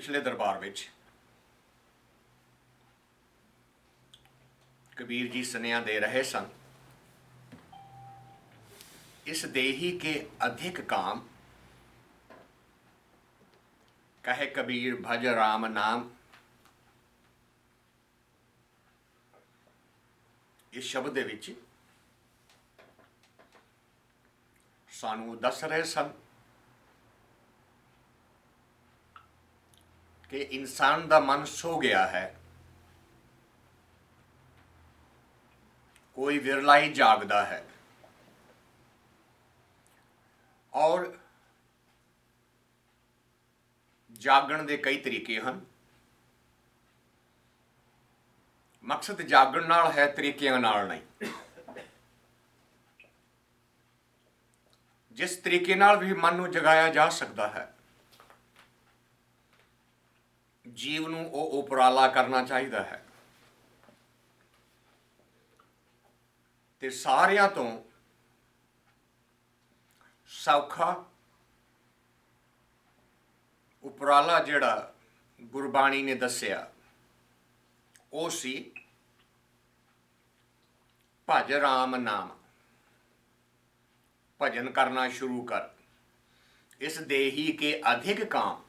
पिछले दरबार विच कबीर जी सुनेहा दे रहे सन। इस देही के अधिक काम, कहे कबीर भज राम नाम। इस शब्द दे विच सानू दस रहे सन कि इंसान दा मन सो गया है, कोई विरला ही जागदा है। और जागण दे कई तरीके हैं। मकसद जागण नाल है, तरीकिਆਂ नाल नहीं। जिस तरीके नाल भी मन नूं जगाया जा सकता है, जीव नूं ਉਹ ਉਪਰਾਲਾ करना चाहिए है। ते सारियां तो सौखा उपराला जिहड़ा गुरबाणी ने दस्सिया ਉਹ सी भज राम नाम। भजन करना शुरू कर। इस देही के अधिक काम।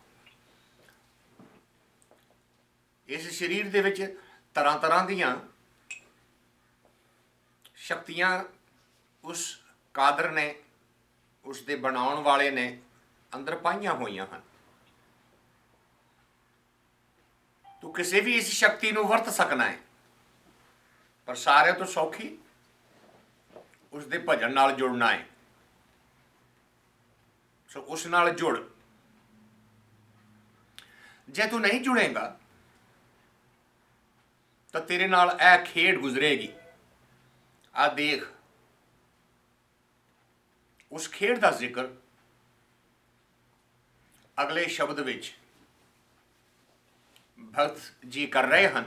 इस शरीर दे विच तरह तरह दियां शक्तियां उस कादर ने, उसके बनाउण वाले ने अंदर पाईयां होईयां हन। तू किसी भी इस शक्ति नूं वरत सकना है, पर सारे तो सौखी उसके भजन नाल जुड़ना है। सो उस नाल जुड़। जे तू नहीं जुड़ेगा तो तेरे नाल ऐ खेड गुजरेगी। आ देख, उस खेड का जिक्र अगले शब्द विच भगत जी कर रहे हैं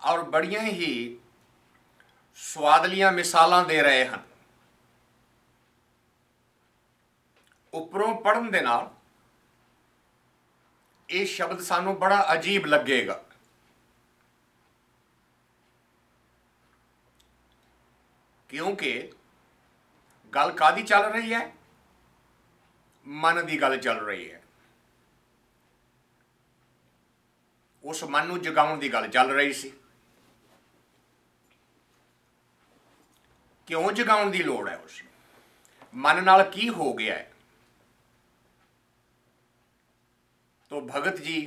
और बड़ियां ही स्वादलियां मिसालां दे रहे हैं। उपरों पढ़न दे नाल ये शब्द सानू बड़ा अजीब लगेगा, क्योंकि गल कादी चल रही है? मन की गल चल रही है। उस मन नूं जगाउण की गल चल रही सी। क्यों जगाउण की लोड़ है? उस मन नाल की हो गया है? तो भगत जी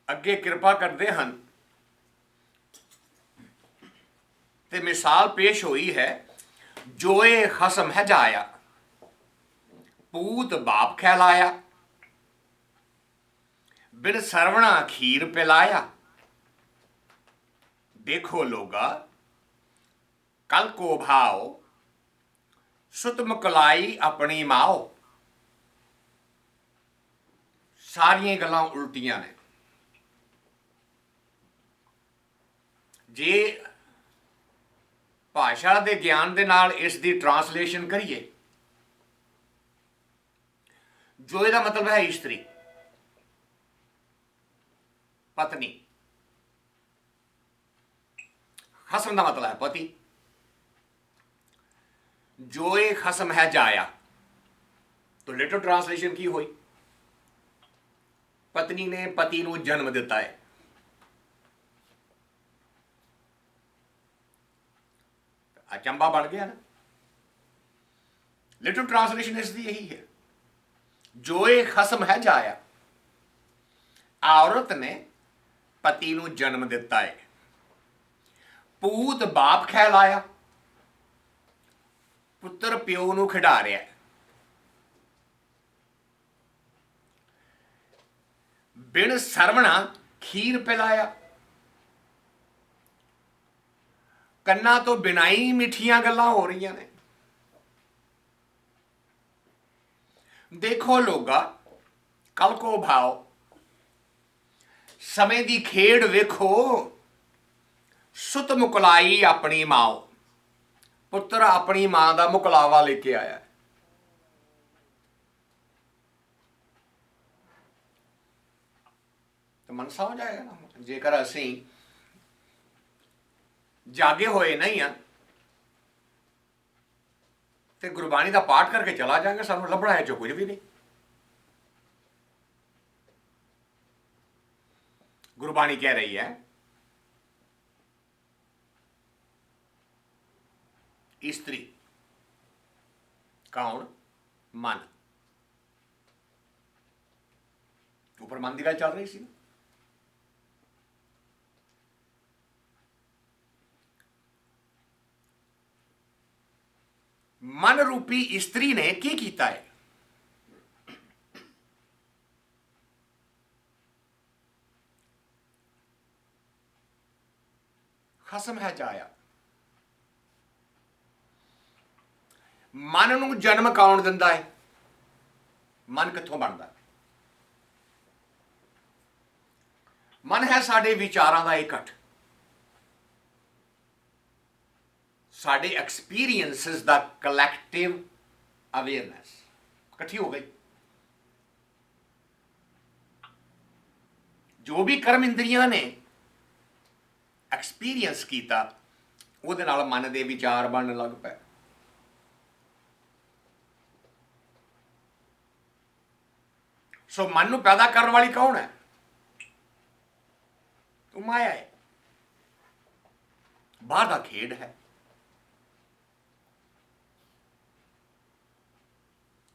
अगे कृपा करते हैं ते मिसाल पेश हुई है। जोए खसम है जाया, पूत बाप कहलाया, बिन सरवणा खीर पिलाया। देखो लोगा कल को भाव, सुत मुकलाई अपनी माओ। सारियां गल्लां उल्टियां ने। जे भाषा के ज्ञान के नाल इसकी ट्रांसलेशन करिए, जो इसका मतलब है स्त्री, पत्नी। खसम का मतलब है पति। जो ये खसम है जाया, तो लिटरल ट्रांसलेशन की हुई? पत्नी ने पति को जन्म दिता है। अचंबा बन गया ना। लिटरल ट्रांसलेशन इसकी यही है, जो ये खसम है जाया। औरत ने पति को जन्म दिता है, पूत बाप कहलाया, पुत्र प्यो को खिडा रहा है। बिन सरवणा खीर पिलाया, कन्ना तो बिना ही मिठियां गल्लां हो रही ने। देखो लोगा कल को भाव, समय की खेड वेखो। सुत मुकलाई अपनी माओ, पुत्र अपनी मां का मुकलावा लेके आया। तो मन सौ जाएगा ना। जेकर असी जागे होए नहीं हाँ तो गुरबाणी का पाठ करके चला जाएंगे, सानू लभना है जो कुछ भी नहीं। गुरबाणी कह रही है स्त्री कौन? मन। ऊपर मन की गल चल रही सी। मन रूपी स्त्री ने की कीता है? खसम है जाया। मन नूं जन्म कौन दिंदा है? मन कित्थों बनदा? मन है साडे विचारां दा इकट्ठ, साडे एक्सपीरियंसिस दा कलैक्टिव अवेयरनेस इकट्ठी हो गई। जो भी कर्म इंद्रियां ने एक्सपीरियंस किया उहदे नाल मन दे विचार बनन लग पए। सो मन नूं पैदा करने वाली कौन है? तो माया है, बाहर का खेड है।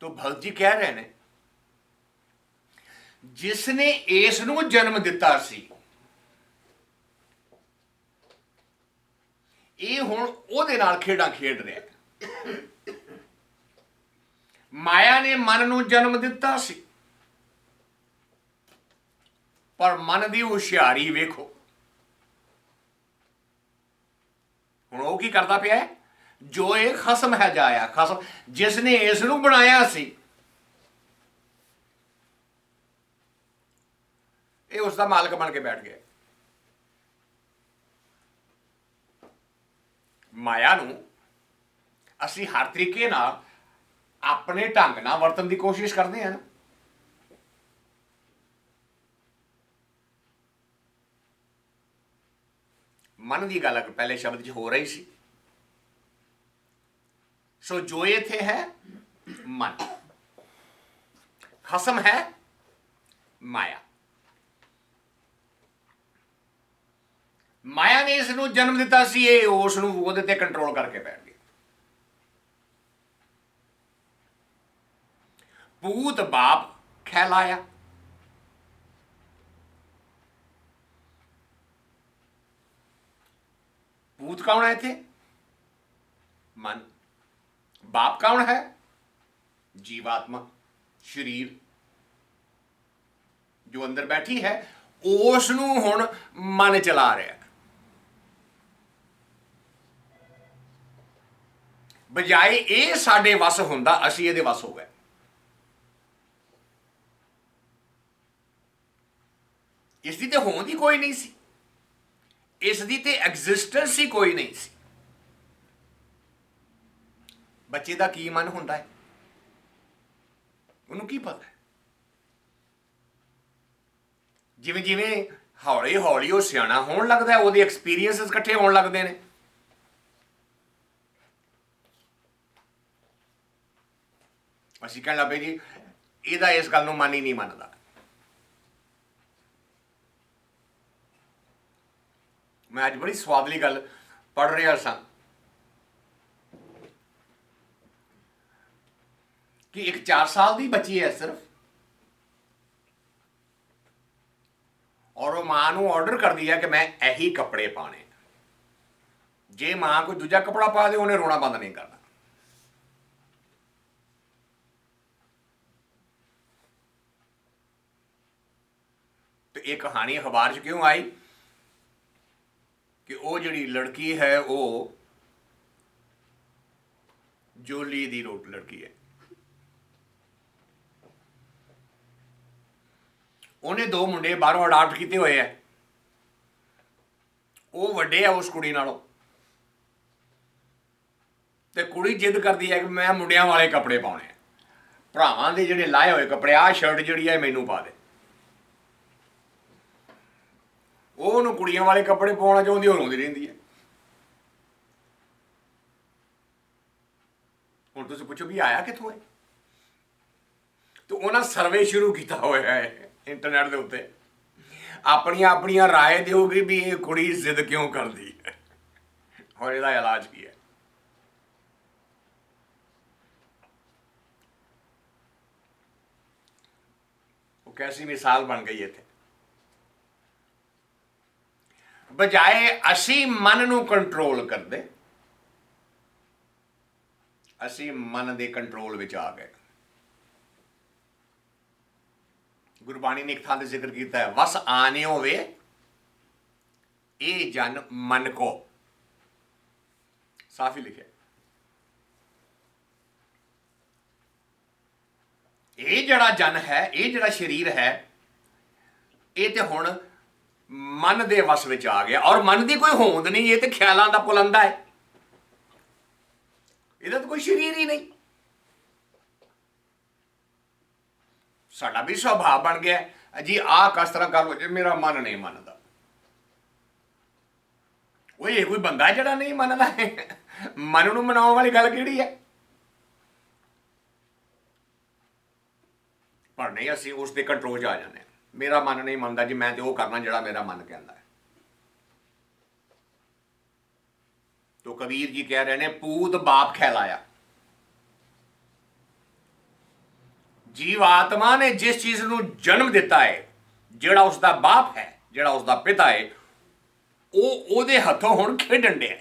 तो भगत जी कह रहे हैं जिसने इस नूं जन्म दिता सी ये हुण उहदे नाल खेडां खेड रहा। माया ने मन नूं जन्म दिता सी पर मन की हुशियारी वेखो हुण वो की करता पिया है? जो ये खसम है जाया, खसम जिसने इस नूं बनाया सी ये उसका मालिक बन के बैठ गया। माया नूं असी हर तरीके नाल अपने ढंग नाल वरतन की कोशिश करते हैं ना। मन की गल पहले शब्द च हो रही सी। सो जो इत्थे है मन, खसम है माया। माया ने इस नूं जन्म दिता सी, ये उस नूं उहदे ते कंट्रोल करके बैठ गया। पूत बाप कहलाया। पूत कौन है इत्थे? मन। बाप कौन है? जीवात्मा, शरीर जो अंदर बैठी है उस नूं हुण मन चला रहा है। बजाए ये साडे वस हुंदा असीं इहदे वस हो गए। इसकी तो होंद ही कोई नहीं सी, इसकी तो एग्जिस्टेंस ही कोई नहीं सी। बच्चे का की मन हुंदा है उन्होंने की पता है? जिवें जिवें हौली हौली वो सियाणा होण लगदा है उहदे एक्सपीरियंस इकट्ठे होण लगदे ने। असीं कहण लग पे जी इहदा इस गल नूं मन ही नहीं मनदा। मैं अज बड़ी स्वादली गल पढ़ रहा सा कि एक 4 साल की बच्ची है सिर्फ, और वो मां नूं ऑर्डर कर दिया कि मैं यही कपड़े पाने। जे मां कोई दूजा कपड़ा पा दे उन्हें रोना बंद नहीं करना। तो ये कहानी अखबार च क्यों आई कि वो जिहड़ी लड़की है वो जोली दी रोट लड़की है। उन्हें 2 मुंडे बाहरों अडाप्ट किए हुए है, वो वड्डे है उस कुड़ी नालों, ते कुड़ी जिद करती है कि मैं मुंडियां वाले कपड़े पाने, भरावां दे जिहड़े लाए हुए कपड़े, आ शर्ट जिहड़ी है मैनू पा दे। ਉਹ ਉਹਨੂੰ ਕੁੜੀਆਂ ਵਾਲੇ ਕੱਪੜੇ ਪਾਉਣਾ ਚਾਹੁੰਦੀ, ਉਹ ਰੋਂਦੀ ਰਹਿੰਦੀ ਹੈ। ਹੁਣ ਤੁਸੀਂ ਪੁੱਛੋ ਵੀ ਆਇਆ ਕਿੱਥੋਂ ਹੈ? ਤੇ ਉਹਨਾਂ ਸਰਵੇ ਸ਼ੁਰੂ ਕੀਤਾ ਹੋਇਆ ਹੈ ਇੰਟਰਨੈਟ ਦੇ ਉੱਤੇ, ਆਪਣੀਆਂ ਆਪਣੀਆਂ ਰਾਏ ਦਿਓਗੇ ਵੀ ਇਹ ਕੁੜੀ ਜ਼ਿੱਦ ਕਿਉਂ ਕਰਦੀ ਹੈ ਔਰ ਇਹਦਾ ਇਲਾਜ ਕੀ ਹੈ। ਉਹ ਕੈਸੀ ਮਿਸਾਲ ਬਣ ਗਈ ਇੱਥੇ। ਬਜਾਏ ਅਸੀਂ ਮਨ ਨੂੰ ਕੰਟਰੋਲ ਕਰਦੇ, ਅਸੀਂ ਮਨ ਦੇ ਕੰਟਰੋਲ ਵਿੱਚ ਆ ਗਏ। ਗੁਰਬਾਣੀ ਨੇ ਇੱਕ ਥਾਂ ਤੇ ਜ਼ਿਕਰ ਕੀਤਾ ਹੈ, ਵਸ ਆਨਿਓ ਵੇ ਇਹ ਜਨ ਮਨ ਕੋ, ਸਾਫ ਹੀ ਲਿਖਿਆ। ਇਹ ਜਿਹੜਾ ਜਨ ਹੈ, ਇਹ ਜਿਹੜਾ ਸਰੀਰ ਹੈ, ਇਹ ਤੇ ਹੁਣ ਮਨ ਦੇ ਵਸ ਵਿੱਚ ਆ ਗਿਆ। ਔਰ ਮਨ ਦੀ ਕੋਈ ਹੋਂਦ ਨਹੀਂ, ਇਹ ਤੇ ਖਿਆਲਾਂ ਦਾ ਪੁਲੰਦਾ ਹੈ, ਇਹਦਾ ਤਾਂ ਕੋਈ ਸਰੀਰ ਹੀ ਨਹੀਂ। ਸਾਡਾ ਵੀ ਸੁਭਾਅ ਬਣ ਗਿਆ ਜੀ, ਆਹ ਕਿਸ ਤਰ੍ਹਾਂ ਕਰ ਲੋ ਜੇ ਮੇਰਾ ਮਨ ਨਹੀਂ ਮੰਨਦਾ। ਉਹ ਇਹ ਕੋਈ ਬੰਦਾ ਜਿਹੜਾ ਨਹੀਂ ਮੰਨਦਾ ਹੈ? ਮਨ ਨੂੰ ਮਨਾਉਣ ਵਾਲੀ ਗੱਲ ਕਿਹੜੀ ਹੈ? ਪਰ ਨਹੀਂ, ਅਸੀਂ ਉਸ ਦੇ ਕੰਟਰੋਲ 'ਚ ਆ ਜਾਂਦੇ ਹਾਂ। ਮੇਰਾ ਮਨ ਨਹੀਂ ਮੰਨਦਾ ਜੀ, ਮੈਂ ਤੇ ਉਹ ਕਰਨਾ ਜਿਹੜਾ ਮੇਰਾ ਮਨ ਕਹਿੰਦਾ ਹੈ। तो कबीर जी कह रहे ने पूत बाप कहलाया। जीव आत्मा ने जिस चीज ਨੂੰ जन्म दिता है, ਜਿਹੜਾ ਉਸਦਾ ਬਾਪ ਹੈ, ਜਿਹੜਾ ਉਸਦਾ ਪਿਤਾ ਹੈ, ਉਹ ਉਹਦੇ ਹੱਥੋਂ ਹੁਣ ਖੇਡਣ ਡਿਆ।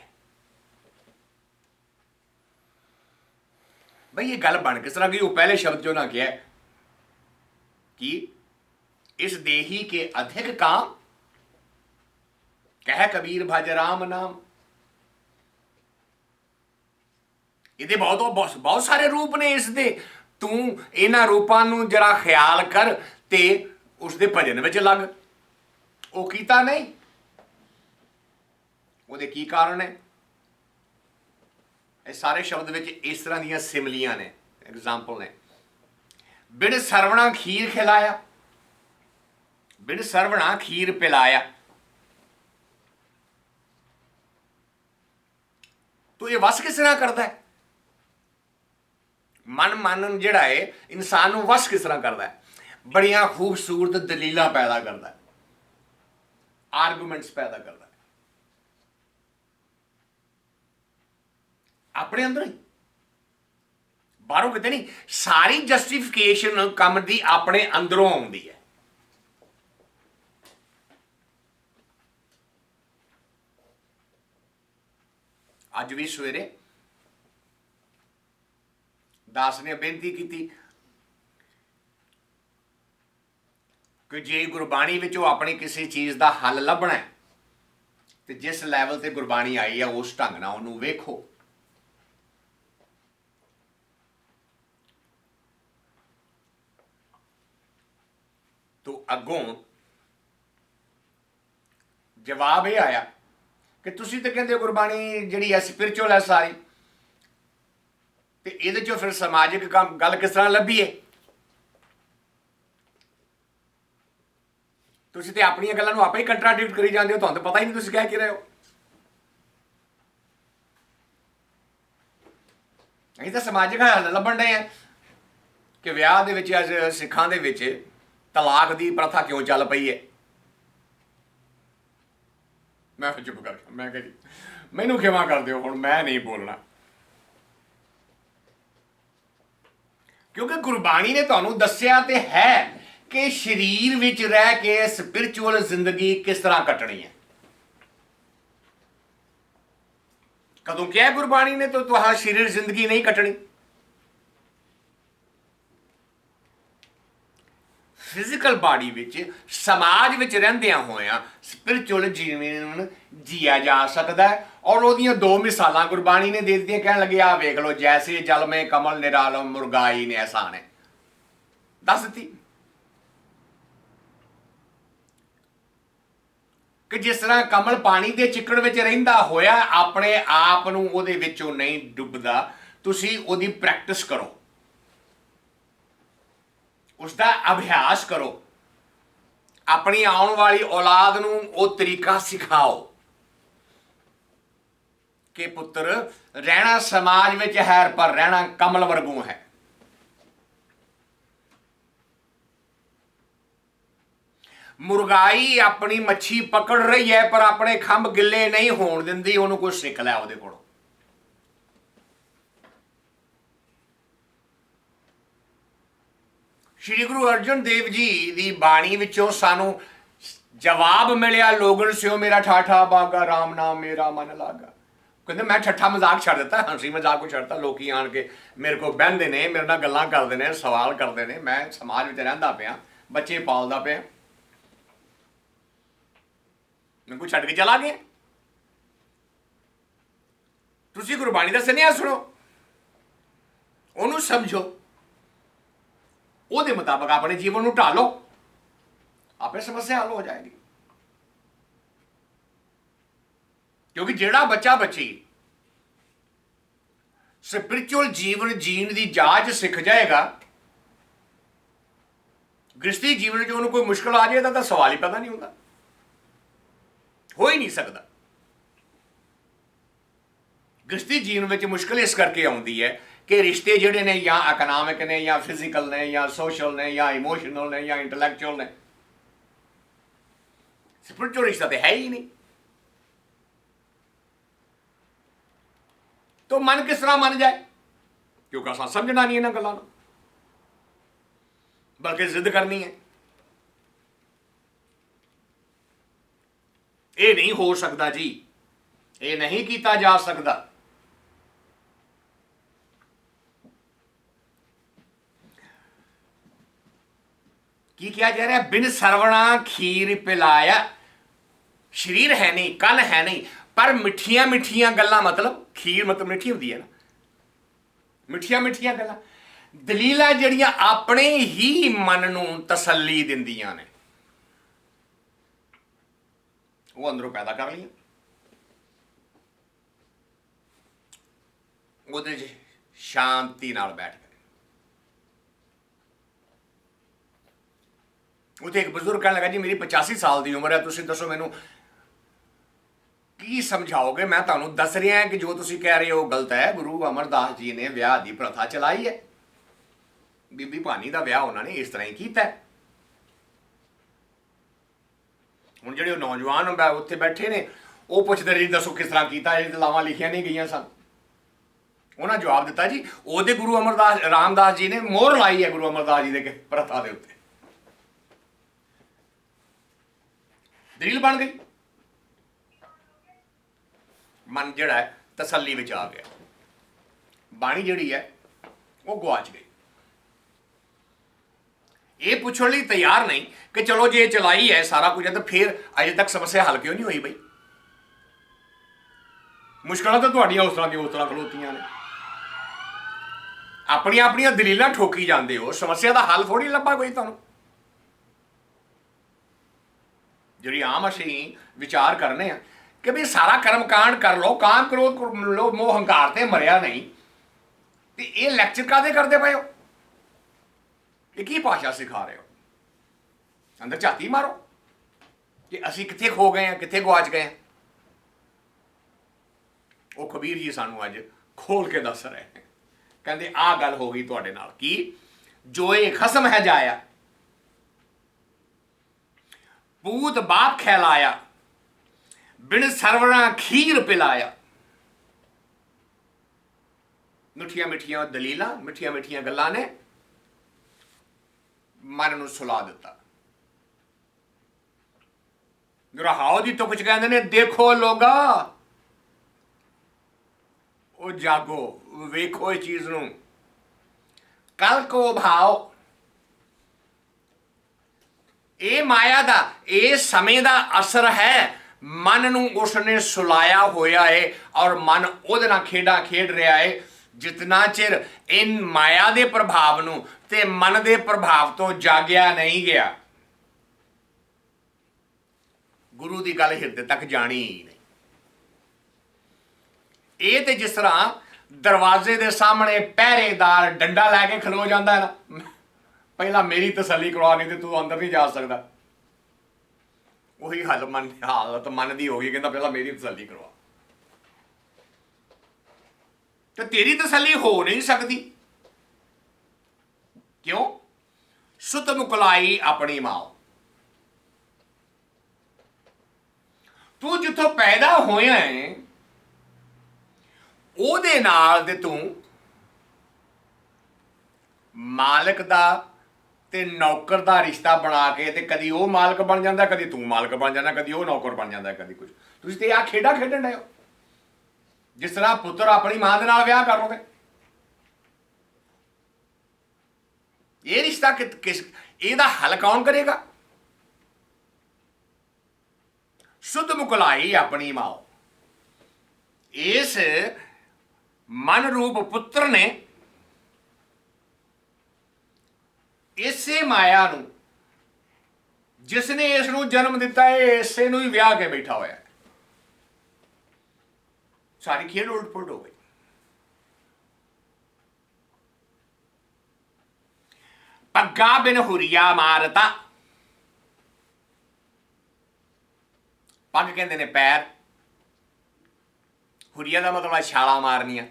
भाई ये गल बन किस तरह की? वो पहले शब्द जो ना किया कि इस देही के अधिक काम कह कबीर भज राम नाम। ਇਹਦੇ ਬਹੁਤ ਸਾਰੇ ਰੂਪ ਨੇ ਇਸ ਦੇ। ਤੂੰ ਇਹਨਾਂ ਰੂਪਾਂ ਨੂੰ ਜਰਾ ਖਿਆਲ ਕਰ ਤੇ ਉਸਦੇ ਭਜਨ ਵਿੱਚ ਲੱਗ। ਉਹ ਕੀਤਾ ਨਹੀਂ, ਉਹਦੇ ਕੀ ਕਾਰਨ ਹੈ? ਇਹ ਸਾਰੇ ਸ਼ਬਦ ਵਿੱਚ ਇਸ ਤਰ੍ਹਾਂ ਦੀਆਂ ਸਿਮਲੀਆਂ ਨੇ, ਐਗਜ਼ਾਮਪਲ ਨੇ। ਬਿਨ ਸਰਵਣਾ ਖੀਰ ਖਿਲਾਇਆ, ਬਿਨ ਸਰਵਣਾ ਖੀਰ ਪਿਲਾਇਆ। ਤੋ ਇਹ ਵਸ ਕਿਸ ਤਰ੍ਹਾਂ ਕਰਦਾ ਹੈ? ਮਨ ਜਿਹੜਾ ਹੈ ਇਨਸਾਨ ਨੂੰ ਵਸ ਕਿਸ ਤਰ੍ਹਾਂ ਕਰਦਾ ਹੈ? ਬੜੀਆਂ ਖੂਬਸੂਰਤ ਦਲੀਲਾਂ ਪੈਦਾ ਕਰਦਾ ਹੈ, ਆਰਗੂਮੈਂਟਸ ਪੈਦਾ ਕਰਦਾ ਹੈ ਆਪਣੇ ਅੰਦਰ ਹੀ, ਬਾਹਰੋਂ ਕਿਤੇ ਨਹੀਂ। ਸਾਰੀ ਜਸਟੀਫਿਕੇਸ਼ਨ ਕੰਮ ਦੀ ਆਪਣੇ ਅੰਦਰੋਂ ਆਉਂਦੀ ਹੈ। ਅੱਜ ਵੀ ਸਵੇਰੇ दास ने बेनती की कि जे गुरबाणी विचों अपनी किसी चीज़ का हल लभना है तो जिस लैवल ते गुरबाणी आई है उस ढंग नाल उहनूं वेखो। तो अगों जवाब यह आया कि तुसीं तो कहंदे गुरबाणी जिहड़ी है स्पिरिचुअल है सारी, ਤੇ ਇਹਦੇ ਚੋਂ ਫਿਰ ਸਮਾਜਿਕ ਕੰਮ ਗੱਲ ਕਿਸ ਤਰ੍ਹਾਂ ਲੱਭੀਏ? ਤੁਸੀਂ ਤੇ ਆਪਣੀਆਂ ਗੱਲਾਂ ਨੂੰ ਆਪੇ ਹੀ ਕੰਟਰਾਡਿਕਟ ਕਰੀ ਜਾਂਦੇ ਹੋ, ਤੁਹਾਨੂੰ ਪਤਾ ਹੀ ਨਹੀਂ ਤੁਸੀਂ ਕਹਿ ਕੀ ਰਹੇ ਹੋ। ਅਸੀਂ ਤਾਂ ਸਮਾਜਿਕ ਹੱਲ ਲੱਭਣ ਡਏ ਆ ਕਿ ਵਿਆਹ ਦੇ ਵਿੱਚ ਅੱਜ ਸਿੱਖਾਂ ਦੇ ਵਿੱਚ ਤਲਾਕ ਦੀ ਪ੍ਰਥਾ ਕਿਉਂ ਚੱਲ ਪਈ ਹੈ। ਮੈਂ ਚੁੱਪ ਕਰ ਗਿਆ, ਮੈਂ ਕਿਹਾ ਜੀ ਮੈਨੂੰ ਖਿਮਾ ਕਰ ਦਿਓ, ਹੁਣ ਮੈਂ ਨਹੀਂ ਬੋਲਣਾ। ਕਿਉਂਕਿ ਗੁਰਬਾਣੀ ਨੇ ਤੁਹਾਨੂੰ ਦੱਸਿਆ ਤੇ ਹੈ ਕਿ ਸਰੀਰ ਵਿੱਚ ਰਹਿ ਕੇ ਸਪਿਰਿਚੁਅਲ ਜ਼ਿੰਦਗੀ ਕਿਸ ਤਰ੍ਹਾਂ ਕੱਟਣੀ ਹੈ। ਕਦੋਂ ਕਿਹਾ ਗੁਰਬਾਣੀ ਨੇ ਤਾਂ ਤੁਹਾਡਾ ਸਰੀਰ ਜ਼ਿੰਦਗੀ ਨਹੀਂ ਕੱਟਣੀ। ਫਿਜ਼ੀਕਲ ਬਾਡੀ ਵਿੱਚ ਸਮਾਜ ਵਿੱਚ ਰਹਿੰਦਿਆਂ ਹੋਇਆਂ ਸਪਿਰਿਚੁਅਲ ਜੀਵਨ ਜੀਆ ਜਾ ਸਕਦਾ ਹੈ। ਔਰ ਉਹਦੀਆਂ ਦੋ ਮਿਸਾਲਾਂ ਗੁਰਬਾਣੀ ਨੇ ਦੇ ਦਿੱਤੀਆਂ, ਕਹਿਣ ਲੱਗੇ ਆ ਵੇਖ ਲਓ, ਜੈਸੇ ਜਲ ਮੇ ਕਮਲ ਨਿਰਾਲਮ ਮੁਰਗਾਈ ਨੇ ਐਸਾ ਨੇ ਦੱਸ ਦਿੱਤੀ ਕਿ ਜਿਸ ਤਰ੍ਹਾਂ ਕਮਲ ਪਾਣੀ ਦੇ ਚਿੱਕੜ ਵਿੱਚ ਰਹਿੰਦਾ ਹੋਇਆ ਆਪਣੇ ਆਪ ਨੂੰ ਉਹਦੇ ਵਿੱਚੋਂ ਨਹੀਂ ਡੁੱਬਦਾ, ਤੁਸੀਂ ਉਹਦੀ ਪ੍ਰੈਕਟਿਸ ਕਰੋ, ਉਸਦਾ ਅਭਿਆਸ ਕਰੋ। अपनी आने वाली औलाद नूं वो तरीका सिखाओ कि पुत्र रहना समाज में है पर रहना कमल वर्गों है। मुर्गाई अपनी मच्छी पकड़ रही है पर अपने खंभ गिले नहीं होण दिंदी, उन्होंने कुछ सिख लिया उहदे कोलों। श्री गुरु अर्जन देव जी की बाणी विचों सानू जवाब मिलिया, लोगन स्यो मेरा ठाठा बागा राम नाम मेरा मन लागा। कहते मैं ठट्ठा मजाक छड़ दिता, हंसी मजाक को छड़ता। लोग आन के मेरे को बहते ने, मेरे नाल गल्लां करते हैं, सवाल करते हैं। मैं समाज में रहिंदा पिया, बच्चे पालदा पिया, मैं को छड़ के चला गया। तुसी गुरबाणी दा सनेहा सुनो, उन्होंने समझो, ਉਹਦੇ ਮੁਤਾਬਕ अपने जीवन को ढालो, आपे समस्या हल हो जाएगी। क्योंकि जेड़ा बच्चा बच्ची स्पिरिचुअल जीवन जीने की जाच सीख जाएगा, गृहस्थी जीवन जो उन्होंने कोई मुश्किल आ जाए तो सवाल ही पैदा नहीं होता, हो ही नहीं सकता। गृहस्थी जीवन में मुश्किल इस करके आती है कि रिश्ते जिहड़े ने या इकनॉमिक ने या फिजिकल ने या सोशल ने या इमोशनल ने या इंटलैक्चुअल ने, स्पिरिचुअल रिश्ता तो है ही नहीं। तो मन किस तरह मन जाए, क्योंकि असा समझना नहीं इन्हां गल्लां नूं, बल्कि जिद करनी है। ये नहीं हो सकता जी, ये नहीं किया जा सकता। की क्या जा रहा है, बिन सरवणा खीर पिलाया। शरीर है नहीं, कन है नहीं, पर मिठिया मिठिया गल्लां, मतलब खीर मतलब मिठी होंदी है ना, मिठिया मिठिया गल्लां दलीलां जिहड़ियां अपने ही मन नूं तसल्ली दिंदियां ने, वो अंदरों पैदा कर लिया। ਉਹਦੇ 'ਚ शांति नाल बैठ के उत्थे एक बजुर्ग कहने लगा जी मेरी 85 साल की उम्र है, तुसीं दसो मैनूं की समझाओगे। मैं तुहानूं दस रहा कि जो तुसीं कह रहे हो गलत है। गुरु अमरदास जी ने विआह की प्रथा चलाई है, बीबी भानी का विआह उन्होंने इस तरह ही किया है। हुण जिहड़े नौजवान उत्थे बैठे ने वो पुछदे जी दसो किस तरह किया, ये लावां लिखियां नहीं गईयां सन। उन्होंने जवाब दिता जी ओहदे गुरु अमरदास रामदास जी ने मोहर लाई है, गुरु अमरदास जी के प्रथा के उत्ते दलील बन गई। मन जिहड़ा है तसल्ली विच आ गया, बाणी जिहड़ी है वो गुआच गई। ये पूछने लिए तैयार नहीं कि चलो जे चलाई है सारा कुछ है तो फिर अजे तक समस्या हल क्यों नहीं हुई। बई मुश्किल तो तुहाडियां उस तरह खलोतियां ने, अपनी अपनी दलीलां ठोकी जाते हो, समस्या का हल थोड़ी लभा कोई तुहानूं। जी आम असीं विचार करने हैं कि भी सारा कर्म कांड कर लो, काम क्रोध लो, मोह हंकार ते मरिया नहीं, तो ये लैक्चर कादे करते पे हो, ये की भाषा सिखा रहे हो। अंदर झाती मारो कि असीं कित्थे खो गए हैं, कित्थे गुआच गए हैं। वो कबीर जी सानू अज खोल के दस रहे हैं, कहते आ गल हो गई तुहाडे नाल की जो ये खसम है जाया, पूत बाप खैलाया, बिन सरवणा खीर पिलाया। मिठिया मिठिया दलीलां, मिठिया मिठिया गल्लां ने मन नूं सुला दिता। रहाओ दी तुक च कहंदे ने देखो लोगा, ओ जागो वेखो इस चीज नूं, कल को भाव ये माया दा ये समय दा असर है। मन नूं उसने सुलाया होया है और मन उहदे नाल खेडां खेड रहा है। जितना चिर इन माया दे प्रभाव नूं ते मन दे प्रभाव तो जागया नहीं गया, गुरु की गल हिरदे तक जानी ही नहीं। ये तो जिस तरह दरवाजे के सामने पहरेदार डंडा लैके खलो जाता है ना, पहला मेरी तसली करवा, नहीं तो तू अंदर नहीं जा सकता। ਉਹੀ ਹਾਲਤ ਮਨ ਦੀ ਹੋ ਗਈ, ਕਹਿੰਦਾ ਪਹਿਲਾਂ ਮੇਰੀ ਤਸੱਲੀ ਕਰਵਾ। ਤੇ ਤੇਰੀ ਤਸੱਲੀ ਹੋ ਨਹੀਂ ਸਕਦੀ, ਕਿਉਂ? ਸੁਤ ਮੁਕਲਾਈ ਆਪਣੀ ਮਾਂ। ਤੂੰ ਜਿੱਥੋਂ ਪੈਦਾ ਹੋਇਆ ਹੈ ਉਹਦੇ ਨਾਲ ਤੇ ਤੂੰ ਮਾਲਕ ਦਾ ਤੇ ਨੌਕਰ ਦਾ ਰਿਸ਼ਤਾ ਬਣਾ ਕੇ ਤੇ ਕਦੀ ਉਹ ਮਾਲਕ ਬਣ ਜਾਂਦਾ, ਕਦੀ ਤੂੰ ਮਾਲਕ ਬਣ ਜਾਂਦਾ, ਕਦੀ ਉਹ ਨੌਕਰ ਬਣ ਜਾਂਦਾ, ਕਦੀ ਕੁਝ। ਤੁਸੀਂ ਤੇ ਆ ਖੇਡਾਂ ਖੇਡਣ ਡਏ ਹੋ। ਜਿਸ ਤਰ੍ਹਾਂ ਪੁੱਤਰ ਆਪਣੀ ਮਾਂ ਦੇ ਨਾਲ ਵਿਆਹ ਕਰ ਲਓਗੇ, ਇਹ ਰਿਸ਼ਤਾ ਕਿਸ ਇਹਦਾ ਹੱਲ ਕੌਣ ਕਰੇਗਾ? ਸੁਧ ਮੁਕਲਾਈ ਆਪਣੀ ਮਾਂ। ਇਸ ਮਨ ਰੂਪ ਪੁੱਤਰ ਨੇ ਇਸੇ ਮਾਇਆ ਨੂੰ, ਜਿਸ ਨੇ ਇਸ ਨੂੰ ਜਨਮ ਦਿੱਤਾ ਹੈ, ਇਸੇ ਨੂੰ ਹੀ ਵਿਆਹ ਕੇ ਬੈਠਾ ਹੋਇਆ ਹੈ। ਸਾਰੀ ਖੇਡ ਉਲਟ ਪੁਲਟ ਹੋ ਗਈ। ਪੱਗਾ ਬਿਨ ਹੁਰੀਆ ਮਾਰਤਾ। ਪੱਗ ਕਹਿੰਦੇ ਨੇ ਪੈਰ, ਹੁਰੀਆ ਦਾ ਮਤਲਬ ਹੈ ਛਾਲਾਂ ਮਾਰਨੀਆਂ।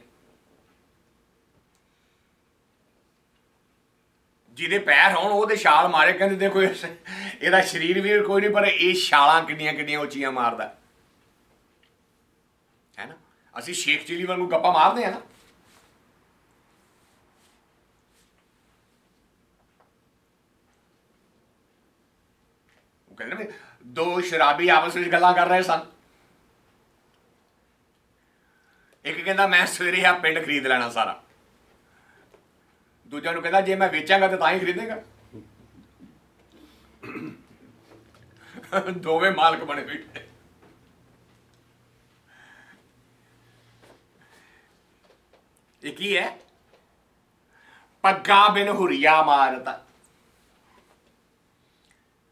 ਜਿਹਦੇ ਪੈਰ ਹੋਣ ਉਹਦੇ ਛਾਲ ਮਾਰੇ। ਕਹਿੰਦੇ ਦੇਖੋ ਇਹਦਾ ਸਰੀਰ ਵੀ ਕੋਈ ਨਹੀਂ, ਪਰ ਇਹ ਛਾਲਾਂ ਕਿੰਨੀਆਂ ਕਿੰਨੀਆਂ ਉੱਚੀਆਂ ਮਾਰਦਾ ਹੈ ਨਾ। ਅਸੀਂ ਸ਼ੇਖ ਚਿੱਲੀ ਵਾਂਗੂ ਗੱਪਾਂ ਮਾਰਦੇ ਆ ਨਾ। ਉਹ ਕਹਿੰਦੇ ਨੇ ਦੋ ਸ਼ਰਾਬੀ ਆਪਸ ਵਿੱਚ ਗੱਲਾਂ ਕਰ ਰਹੇ ਸਨ। ਇੱਕ ਕਹਿੰਦਾ ਮੈਂ ਸਵੇਰੇ ਆ ਪਿੰਡ ਖਰੀਦ ਲੈਣਾ ਸਾਰਾ। ਦੂਜਾ ਨੂੰ ਕਹਿੰਦਾ ਜੇ ਮੈਂ ਵੇਚਾਂਗਾ ਤਾਂ ਹੀ ਖਰੀਦੇਗਾ। ਦੋਵੇਂ ਮਾਲਕ ਬਣੇ ਬੈਠੇ। ਇਹ ਕੀ ਹੈ? ਪੱਗਾ ਬਿਨ ਹੁਰੀਆ ਮਾਰਤਾ।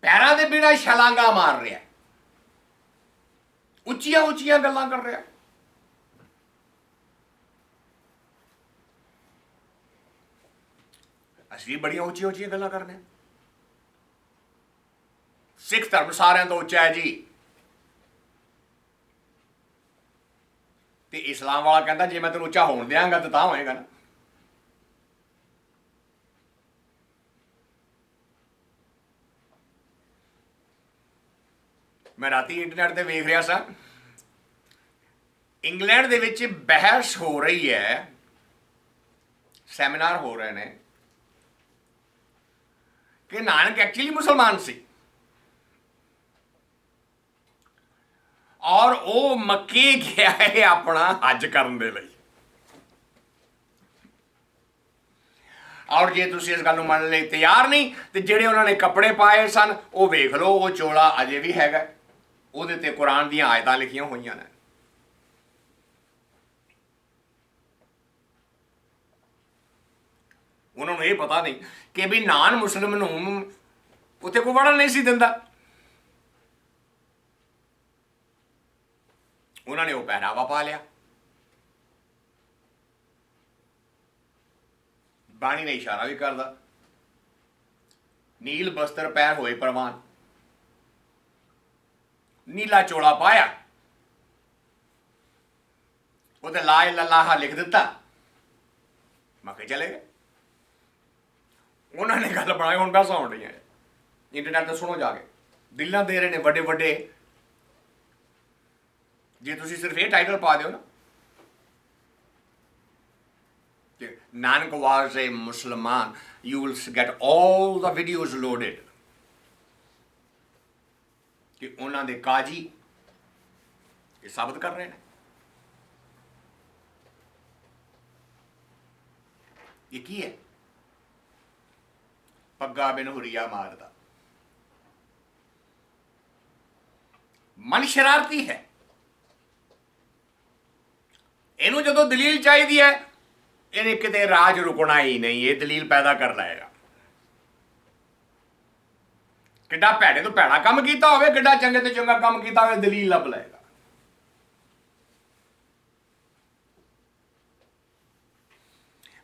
ਪੈਰਾਂ ਦੇ ਬਿਨਾਂ ਛਲਾਂਗਾ ਮਾਰ ਰਿਹਾ, ਉੱਚੀਆਂ ਉੱਚੀਆਂ ਗੱਲਾਂ ਕਰ ਰਿਹਾ। ਅਸੀਂ ਬੜੀਆਂ ਉੱਚੀਆਂ ਉੱਚੀਆਂ ਗੱਲਾਂ ਕਰਨੇ। ਸਿੱਖ ਧਰਮ ਸਾਰਿਆਂ ਤੋਂ ਉੱਚਾ ਹੈ ਜੀ। ਤੇ ਇਸਲਾਮ ਵਾਲਾ ਕਹਿੰਦਾ ਜੇ ਮੈਂ ਤੈਨੂੰ ਉੱਚਾ ਹੋਣ ਦਿਆਂਗਾ ਤਾਂ ਹੋਏਗਾ ਨਾ। ਮੈਂ ਰਾਤੀ ਇੰਟਰਨੈਟ ਤੇ ਵੇਖ ਰਿਹਾ ਸਾਂ, ਇੰਗਲੈਂਡ ਦੇ ਵਿੱਚ ਬਹਿਸ ਹੋ ਰਹੀ ਹੈ, ਸੈਮੀਨਾਰ ਹੋ ਰਹੇ ਨੇ ਕਿ ਨਾਨਕ ਐਕਚੁਅਲੀ ਮੁਸਲਮਾਨ ਸੀ ਔਰ ਉਹ ਮੱਕੇ ਗਿਆ ਹੈ ਆਪਣਾ ਹੱਜ ਕਰਨ ਦੇ ਲਈ। ਔਰ ਜੇ ਤੁਸੀਂ ਇਸ ਗੱਲ ਨੂੰ ਮੰਨਣ ਲਈ ਤਿਆਰ ਨਹੀਂ ਤੇ ਜਿਹੜੇ ਉਹਨਾਂ ਨੇ ਕੱਪੜੇ ਪਾਏ ਸਨ ਉਹ ਵੇਖ ਲਓ, ਉਹ ਚੋਲਾ ਅਜੇ ਵੀ ਹੈਗਾ, ਉਹਦੇ ਤੇ ਕੁਰਾਨ ਦੀਆਂ ਆਇਤਾਂ ਲਿਖੀਆਂ ਹੋਈਆਂ ਨੇ। ਉਹਨਾਂ ਨੂੰ ਇਹ ਪਤਾ ਨਹੀਂ ਕਿ ਵੀ ਨਾਨ ਮੁਸਲਿਮ ਨੂੰ ਉੱਥੇ ਕੋਈ ਵੜਨ ਨਹੀਂ ਸੀ ਦਿੰਦਾ। ਉਹਨਾਂ ਨੇ ਉਹ ਪਹਿਰਾਵਾ ਪਾ ਲਿਆ। ਬਾਣੀ ਨੇ ਇਸ਼ਾਰਾ ਵੀ ਕਰਦਾ, ਨੀਲ ਬਸਤਰ ਪਹਿਰ ਹੋਏ ਪ੍ਰਵਾਨ। ਨੀਲਾ ਚੋਲਾ ਪਾਇਆ, ਉਹਦੇ ਲਾ ਇਲਾਹਾ ਅੱਲਾਹ ਲਿਖ ਦਿੱਤਾ, ਮੱਕੇ ਚਲੇ ਗਏ। ਉਹਨਾਂ ਨੇ ਗੱਲ ਬਣਾਈ, ਹੁਣ ਬਹਿਸਾਂ ਹੋਣ ਰਹੀਆਂ ਇੰਟਰਨੈਟ ਤੇ, ਸੁਣੋ ਜਾ ਕੇ। ਦਿਲਾਂ ਦੇ ਰਹੇ ਨੇ ਵੱਡੇ ਵੱਡੇ। ਜੇ ਤੁਸੀਂ ਸਿਰਫ ਇਹ ਟਾਈਟਲ ਪਾ ਦਿਓ ਨਾ ਕਿ ਨਾਨਕ ਵਾਜ਼ ਏ ਮੁਸਲਮਾਨ, you will get all the videos loaded ਕਿ ਉਹਨਾਂ ਦੇ ਕਾਜੀ ਇਹ ਸਾਬਤ ਕਰ ਰਹੇ ਨੇ। ਇਹ ਕੀ ਹੈ? ਪੱਗਾ ਬਿਨ ਹੁਰੀਆ ਮਾਰਦਾ। ਮਨ ਸ਼ਰਾਰਤੀ ਹੈ। ਇਹਨੂੰ ਜਦੋਂ ਦਲੀਲ ਚਾਹੀਦੀ ਹੈ, ਇਹਨੇ ਕਿਤੇ ਰਾਜ ਰੁਕਣਾ ਹੀ ਨਹੀਂ, ਇਹ ਦਲੀਲ ਪੈਦਾ ਕਰ ਲਏਗਾ। ਕਿੱਡਾ ਭੈੜੇ ਤੋਂ ਭੈੜਾ ਕੰਮ ਕੀਤਾ ਹੋਵੇ, ਕਿੱਡਾ ਚੰਗੇ ਤੋਂ ਚੰਗਾ ਕੰਮ ਕੀਤਾ ਹੋਵੇ, ਦਲੀਲ ਲੱਭ ਲਏਗਾ।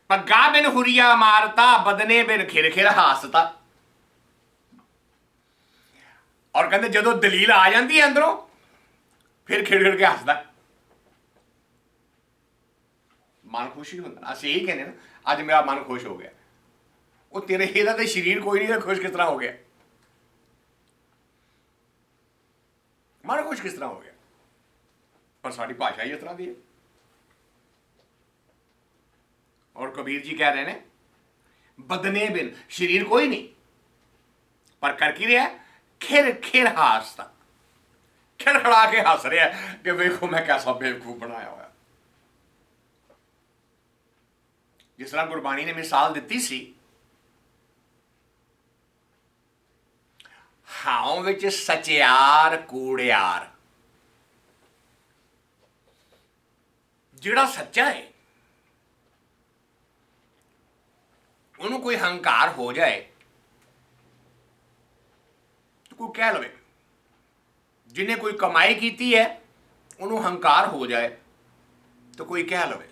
ਪੱਗਾ ਬਿਨ ਹੁਰੀਆ ਮਾਰਤਾ, ਬਦਨੇ ਬਿਨ ਖਿਰ ਖਿਰ ਹਾਸਤਾ। ਔਰ कहते जो दलील आ जाती है अंदरों फिर खिड़ खिड़ के हसदा, मन खुश ही होंगे। असं यही कहने ना, अज मेरा मन खुश हो गया, वो तेरे ਇਹਦਾ तो शरीर कोई नहीं, खुश किस तरह हो गया, मन खुश किस तरह हो गया, पर साड़ी भाषा ही इस तरह की है। और कबीर जी कह रहे हैं बदने बिन, शरीर कोई नहीं पर कर की रहा, खिर खिर हासता, खिड़खड़ा के हस रहा है कि देखो मैं कैसा बेवकूफ बनाया हुआ। जिस तरह गुरबाणी ने मिसाल दी सी, हाओं विच सचियार कूड़ियार, जिहड़ा सच्चा है उन्होंने कोई हंकार हो जाए तो कोई कह लवे, जिन्हें कोई कमाई की है उन्होंने हंकार हो जाए तो कोई कह लवे,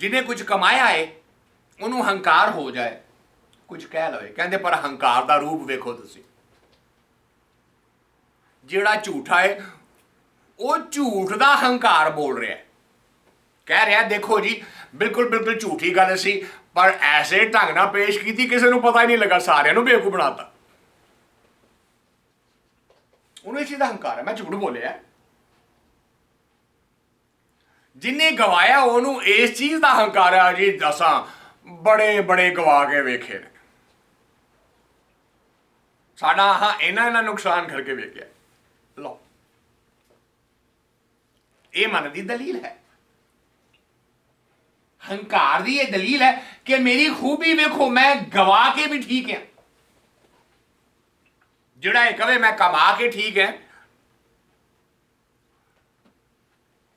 जिन्हें कुछ कमाया है उन्होंने हंकार हो जाए कुछ कह लवे। कहते पर हंकार का रूप वेखो तुसी, जिहड़ा झूठा है वो झूठ का हंकार बोल रहा है, कह रहा देखो जी बिल्कुल बिल्कुल झूठी गल सी, पर ऐसे ढंग नाल पेश की किसी को पता ही नहीं लगा, सारिਆਂ ਨੂੰ बेवकूफ बनाता। उन्हें इस चीज का हंकार है, मैं झूठ बोलिया। जिन्हें गवाया उन्होंने इस चीज का हंकार है जी, असा बड़े बड़े गवा के वेखे ने, साडा हाँ इन्ना नुकसान करके वेख्या। लो ये मन की दलील है, हंकार की यह दलील है कि मेरी खूबी वेखो, मैं गवा के भी ठीक है। जिहड़ा ये कहे मैं कमा के ठीक है,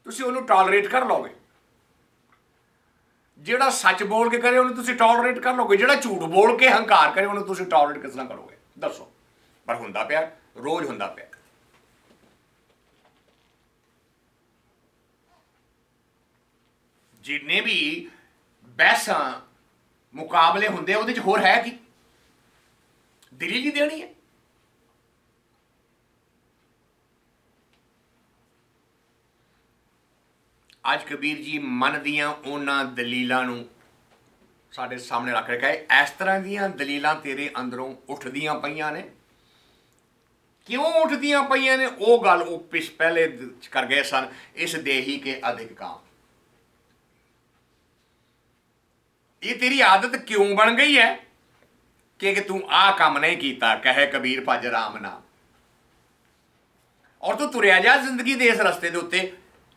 तुसीं उहनूं टॉलरेट कर लोगे, जिहड़ा सच बोल के करे उन्हें तुसीं टॉलरेट कर लोगे, जिहड़ा झूठ बोल के हंकार करे उन्हें तुसीं टॉलरेट किस तरह करोगे दसो। पर हुंदा पिया, रोज हुंदा पिया। जिन्ने भी बहसा मुकाबले होंदे उहदे च होर है कि दलील ही देनी है। अज कबीर जी मन दियां उन्हां दलीलां नूं साडे सामने रख रखा है। इस तरह दियां दलीलां तेरे अंदरों उठदियां पईयां ने, क्यों उठदियां पईयां ने वो गल वो पहले कर गए सन, इस देही के अधिक काम। ये तेरी आदत क्यों बन गई है कि तू आ काम नहीं किया, कहे कबीर भज राम नाम, और तू तुरया जा जिंदगी के इस रस्ते के उत्ते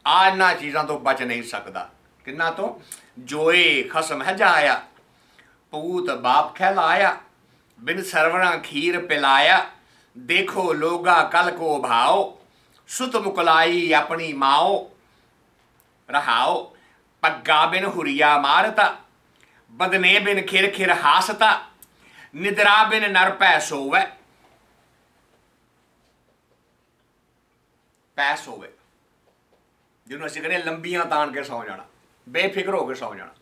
आ इन्हां चीज़ों तो बच नहीं सकता। किन्ना तो जोए खसम है जाया, पूत बाप खैलाया, बिन सरवणा खीर पिलाया, देखो लोगा कल को भाओ, सुत मुकलाई अपनी माओ, रहाओ पग्गा बिन हुरिया मारता, बदने बिन खिर खिर हासता, निद्रा बिन नर पै सोवे। पै सोवे जिन्होंने असं कहने लंबियां तान के सौ जाना, बेफिक्र होकर सौ जाना।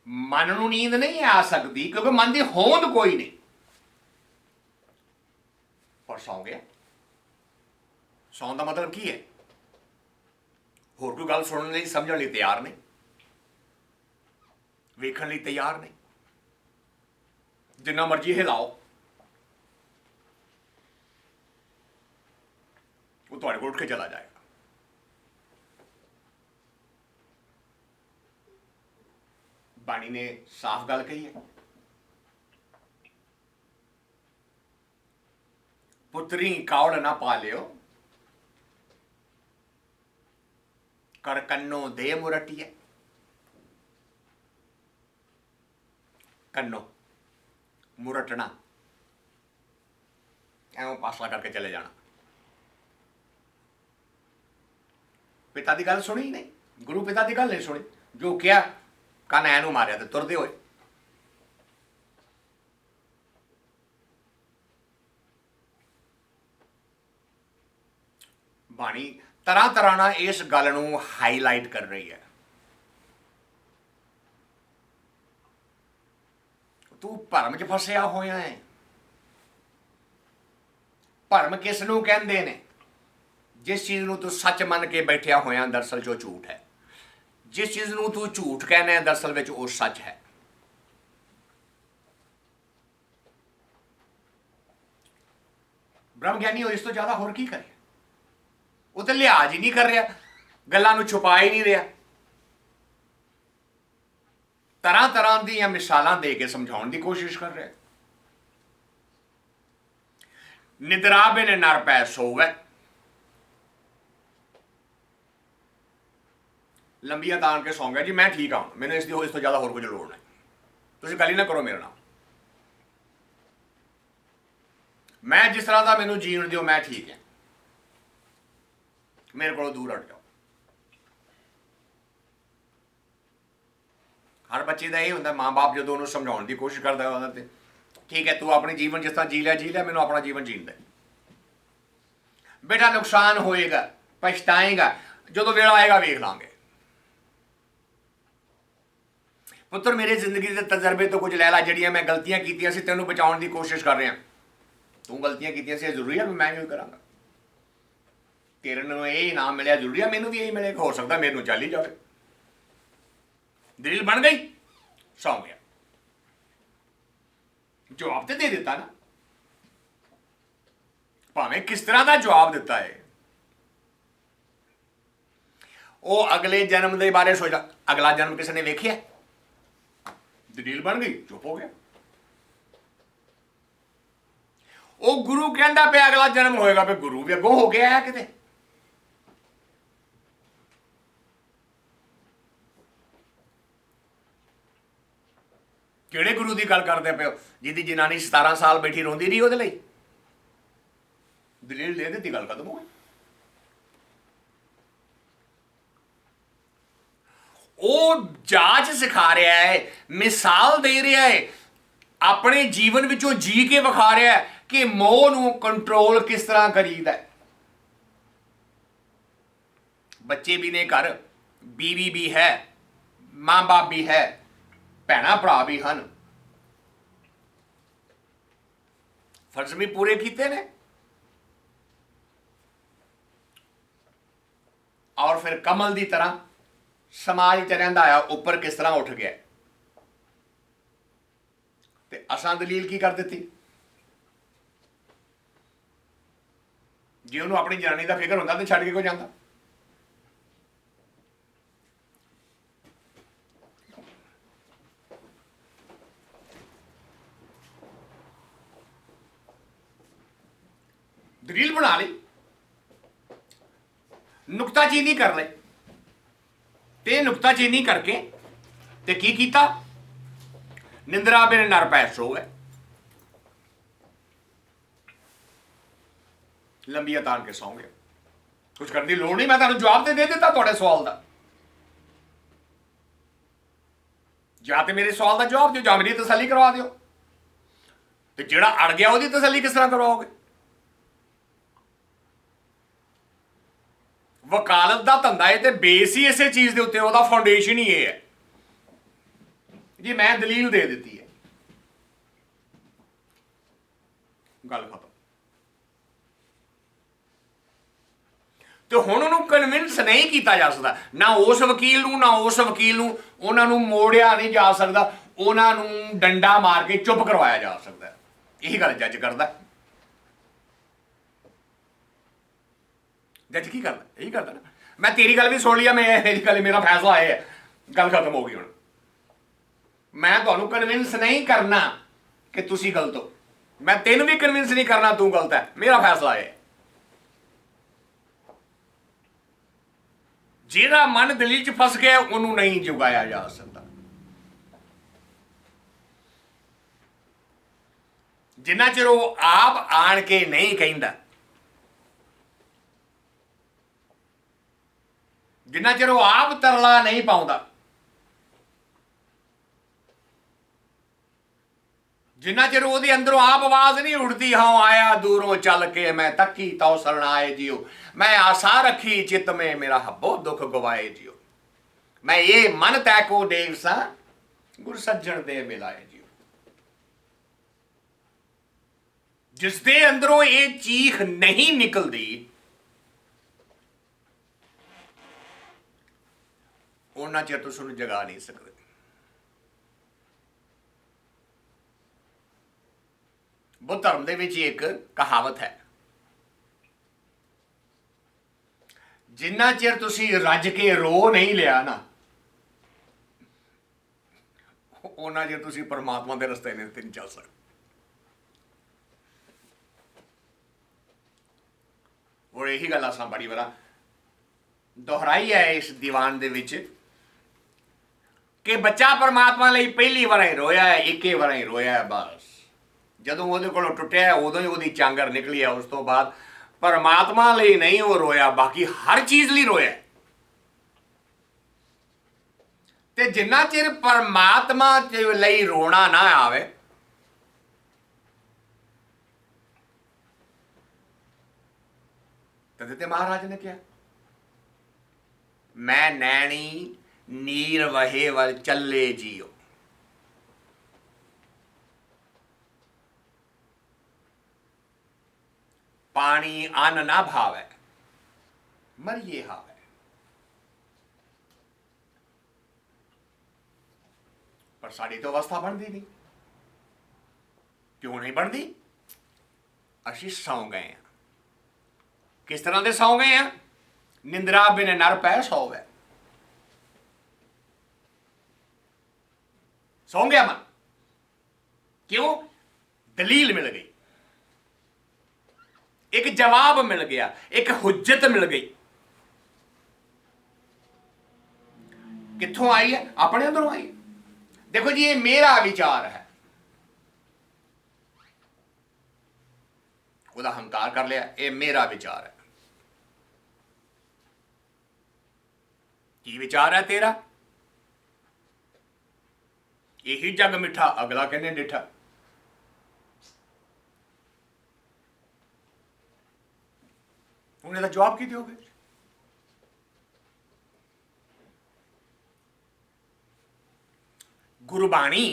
मन नूं नींद नहीं आ सकती क्योंकि मन की होंद कोई नहीं, पर सौ गया। सौन का मतलब की है, होर कोई गल सुनने लई समझण लई तैयार नहीं, वेखण लई तैयार नहीं, जिन्ना मर्जी हिलाओ वो तुहाडे कोल उठ के चला जाएगा। बाणी ने साफ गल कही है, पुत्री कावड़ ना पा लियो, कर कन्नो दे मुरटिए। कन्नो मुरटना, एवं पासला करके चले जाना। पिता की गल सुनी ही नहीं, गुरु पिता की गल नहीं सुनी, जो क्या कन ऐनू मारिया तो तुरदे होए। बाणी तरह तरह ना इस गल नूं हाईलाइट कर रही है। ਤੂੰ ਭਰਮ 'ਚ ਫਸਿਆ ਹੋਇਆ ਹੈ। ਭਰਮ ਕਿਸ ਨੂੰ ਕਹਿੰਦੇ ਨੇ? ਜਿਸ ਚੀਜ਼ ਨੂੰ ਤੂੰ ਸੱਚ ਮੰਨ ਕੇ ਬੈਠਿਆ ਹੋਇਆ ਦਰਅਸਲ ਜੋ ਝੂਠ ਹੈ। ਜਿਸ ਚੀਜ਼ ਨੂੰ ਤੂੰ ਝੂਠ ਕਹਿੰਦਾ ਦਰਅਸਲ ਵਿੱਚ ਉਹ ਸੱਚ ਹੈ। ਬ੍ਰਹਮ ਗਿਆਨੀ ਉਹ ਇਸ ਤੋਂ ਜ਼ਿਆਦਾ ਹੋਰ ਕੀ ਕਰੇ? ਉਹ ਤਾਂ ਲਿਹਾਜ਼ ਹੀ ਨਹੀਂ ਕਰ ਰਿਹਾ, ਗੱਲਾਂ ਨੂੰ ਛੁਪਾ ਹੀ ਨਹੀਂ ਰਿਹਾ, ਤਰ੍ਹਾਂ ਤਰ੍ਹਾਂ ਦੀਆਂ ਮਿਸਾਲਾਂ ਦੇ ਕੇ ਸਮਝਾਉਣ ਦੀ ਕੋਸ਼ਿਸ਼ ਕਰ ਰਿਹਾ। ਨਿਦਰਾ ਬਿਨ ਨਰ ਪੈ ਸੋਵੈ, ਲੰਬੀਆਂ ਤਾਣ ਕੇ ਸੌਂ ਗਿਆ ਜੀ ਮੈਂ ਠੀਕ ਹਾਂ, ਮੈਨੂੰ ਇਸ ਤੋਂ ਜ਼ਿਆਦਾ ਹੋਰ ਕੁਝ ਲੋੜ ਨਹੀਂ, ਤੁਸੀਂ ਗੱਲ ਹੀ ਨਾ ਕਰੋ ਮੇਰੇ ਨਾਲ, ਮੈਂ ਜਿਸ ਤਰ੍ਹਾਂ ਦਾ ਮੈਨੂੰ ਜੀਣ ਦਿਓ ਮੈਂ ਠੀਕ ਹੈ, ਮੇਰੇ ਕੋਲੋਂ ਦੂਰ ਹਟ ਜਾਓ। ਹਰ ਬੱਚੇ ਦਾ ਇਹ ਹੁੰਦਾ, ਮਾਂ ਬਾਪ ਜਦੋਂ ਉਹਨੂੰ ਸਮਝਾਉਣ ਦੀ ਕੋਸ਼ਿਸ਼ ਕਰਦਾ ਉਹਦਾ ਤੇ ਠੀਕ ਹੈ ਤੂੰ ਆਪਣੀ ਜੀਵਨ ਜਿਸ ਤਰ੍ਹਾਂ ਜੀ ਲਿਆ, ਮੈਨੂੰ ਆਪਣਾ ਜੀਵਨ ਜੀਣ ਦੇ। ਬੇਟਾ ਨੁਕਸਾਨ ਹੋਏਗਾ, ਪਛਤਾਏਗਾ, ਜਦੋਂ ਵੇਲਾ ਆਏਗਾ ਵੇਖ ਲਾਂਗੇ। ਪੁੱਤਰ ਮੇਰੇ ਜ਼ਿੰਦਗੀ ਦੇ ਤਜਰਬੇ ਤੋਂ ਕੁਝ ਲੈ ਲਾ, ਜਿਹੜੀਆਂ ਮੈਂ ਗਲਤੀਆਂ ਕੀਤੀਆਂ ਸੀ ਤੈਨੂੰ ਬਚਾਉਣ ਦੀ ਕੋਸ਼ਿਸ਼ ਕਰ ਰਿਹਾ। ਤੂੰ ਗਲਤੀਆਂ ਕੀਤੀਆਂ ਸੀ, ਜ਼ਰੂਰੀ ਹੈ ਵੀ ਮੈਂ ਹੀ ਕਰਾਂਗਾ? ਤੇਰੇ ਨੂੰ ਇਹ ਇਨਾਮ ਮਿਲਿਆ, ਜ਼ਰੂਰੀ ਹੈ ਮੈਨੂੰ ਵੀ ਇਹੀ ਮਿਲੇ? ਹੋ ਸਕਦਾ ਮੈਨੂੰ ਚੱਲ ਹੀ ਜਾਵੇ। ਦਲੀਲ ਬਣ ਗਈ, ਸੌਂ ਗਿਆ। ਜਵਾਬ ਤੇ ਦੇ ਦਿੱਤਾ ਨਾ, ਭਾਵੇਂ ਕਿਸ ਤਰ੍ਹਾਂ ਦਾ ਜਵਾਬ ਦਿੱਤਾ ਹੈ। ਉਹ ਅਗਲੇ ਜਨਮ ਦੇ ਬਾਰੇ ਸੋਚਦਾ, ਅਗਲਾ ਜਨਮ ਕਿਸੇ ਨੇ ਵੇਖਿਆ? ਦਲੀਲ ਬਣ ਗਈ, ਚੁੱਪ ਹੋ ਗਿਆ। ਉਹ ਗੁਰੂ ਕਹਿੰਦਾ ਪਿਆ ਅਗਲਾ ਜਨਮ ਹੋਏਗਾ, ਵੀ ਗੁਰੂ ਵੀ ਅੱਗੋਂ ਹੋ ਗਿਆ ਹੈ ਕਿਤੇ। ਕਿਹੜੇ ਗੁਰੂ ਦੀ ਗੱਲ ਕਰਦੇ ਪਏ ਹੋ? ਜਿਹਦੀ ਜਨਾਨੀ 17 ਸਾਲ ਬੈਠੀ ਰੋਂਦੀ ਰਹੀ ਉਹਦੇ ਲਈ? ਦਲੀਲ ਦੇ ਦਿੱਤੀ, ਗੱਲ ਖਤਮ ਹੋ ਗਈ। ਉਹ ਜਾਂਚ ਸਿਖਾ ਰਿਹਾ ਹੈ, ਮਿਸਾਲ ਦੇ ਰਿਹਾ ਹੈ, ਆਪਣੇ ਜੀਵਨ ਵਿੱਚੋਂ ਜੀ ਕੇ ਵਿਖਾ ਰਿਹਾ ਹੈ ਕਿ ਮੋਹ ਨੂੰ ਕੰਟਰੋਲ ਕਿਸ ਤਰ੍ਹਾਂ ਕਰੀਦਾ। ਬੱਚੇ ਵੀ ਨੇ ਘਰ, बीवी भी है, माँ बाप भी है, भैन भरा भी हैं, फर्ज भी पूरे किए ने, और फिर कमल की तरह समाज च रहिंदा आया उपर किस तरह उठ गया। ते असां दलील की कर दी? जे उन्होंने अपनी जनानी का फिक्र होंदा तो छड्ड के कोई जांदा? दलील बना ली, नुकताचीनी कर ले, ते नुकताचीनी करके ते की कीता? निंद्रा बिन नर पै सोवै, लंबिया तान के सौ गया। कुछ करने की लोड़ नहीं, मैं तुहानूं जवाब दे दिता तुहाडे सवाल का। या तो मेरे सवाल का जवाब दिओ, या मेरी तसल्ली करवा दिओ। ते जिहड़ा अड़ गया उसकी तसल्ली किस तरह करवाओगे? वकालत का धंधा है तो बेस ही इस चीज़ के उत्ते, उसका फाउंडेशन ही ये है जी मैं दलील दे दी है, गल खत्म। तो हुण उन्होंने कन्विंस नहीं किया जा सकता, ना उस वकील नूं ना उस वकील नूं, उन्होंने मोड़िया नहीं जा सकता, उन्होंने डंडा मार के चुप करवाया जा सकता। यही गल जज करता। जज की करता? यही करता ना, मैं तेरी गल भी सुन लिया, मैं मेरी गल, मेरा फैसला है, गल खत्म हो गई। हुण मैं तुहानूं कन्विंस नहीं करना कि तुसीं गलत हो, मैं तेनूं भी कन्विंस नहीं करना तू गलत है, मेरा फैसला है। जिहड़ा मन दलील च फस गया उन्होंने नहीं जुगाया जा सकता। जिन्ना चिर वो आप आण के नहीं कहिंदा, जिन्ना चिर वो आप तरला नहीं पाउंदा, जिन्ना चिर वो अंदरों आप आवाज नहीं उठती, हाँ आया दूरों चल के मैं तकी तो शरण आए जियो, मैं आशा रखी चित में मेरा हब्बो दुख गवाए जियो, मैं ये मन तैको देव सा गुर सज्जन दे मिलाए जियो। जिसके अंदरों ये चीख नहीं निकलती उन्ना चिर तुसीं उहनूं जगा नहीं सकते। बुद्ध धर्म दे विच एक कहावत है, जिन्ना चिर तुसीं रज के रो नहीं लिया ना उन्ना चिर तुसीं परमात्मा के रस्ते नहीं चल सकते। और यही गल असां बड़ी बार दोहराई है इस दीवान दे विच कि बच्चा परमात्मा लई पहली बार ही रोया है, एक बार ही रोया है बस। जदों उहदे कोलों टुटिया उदों ही उहदी चांगर निकली है, उस तो बाद परमात्मा लई नहीं वो रोया, बाकी हर चीज़ लई रोया। ते जिन्ना चिर परमात्मा लई रोना ना आवे तदे महाराज ने क्या, मैं नैनी नीर वहे वल चले जियो। पानी अन्न ना भावे मरिए हावे। पर साड़ी तो अवस्था बनती नहीं। क्यों नहीं बनती? असी सौ गए हैं। किस तरह के सौ गए हैं? निंद्रा बिन नर पै सौवे। सौ गया मन। क्यों? दलील मिल गई, एक जवाब मिल गया, एक हुज्जत मिल गई। कित्थों आई है? अपने अंदरों आई। देखो जी, ये मेरा विचार है, उसका हंकार कर लिया, ये मेरा विचार है। की विचार है तेरा? यही जग मिठा अगला कहने डिठा। उन्हें तो जवाब की दोगे? गुरबाणी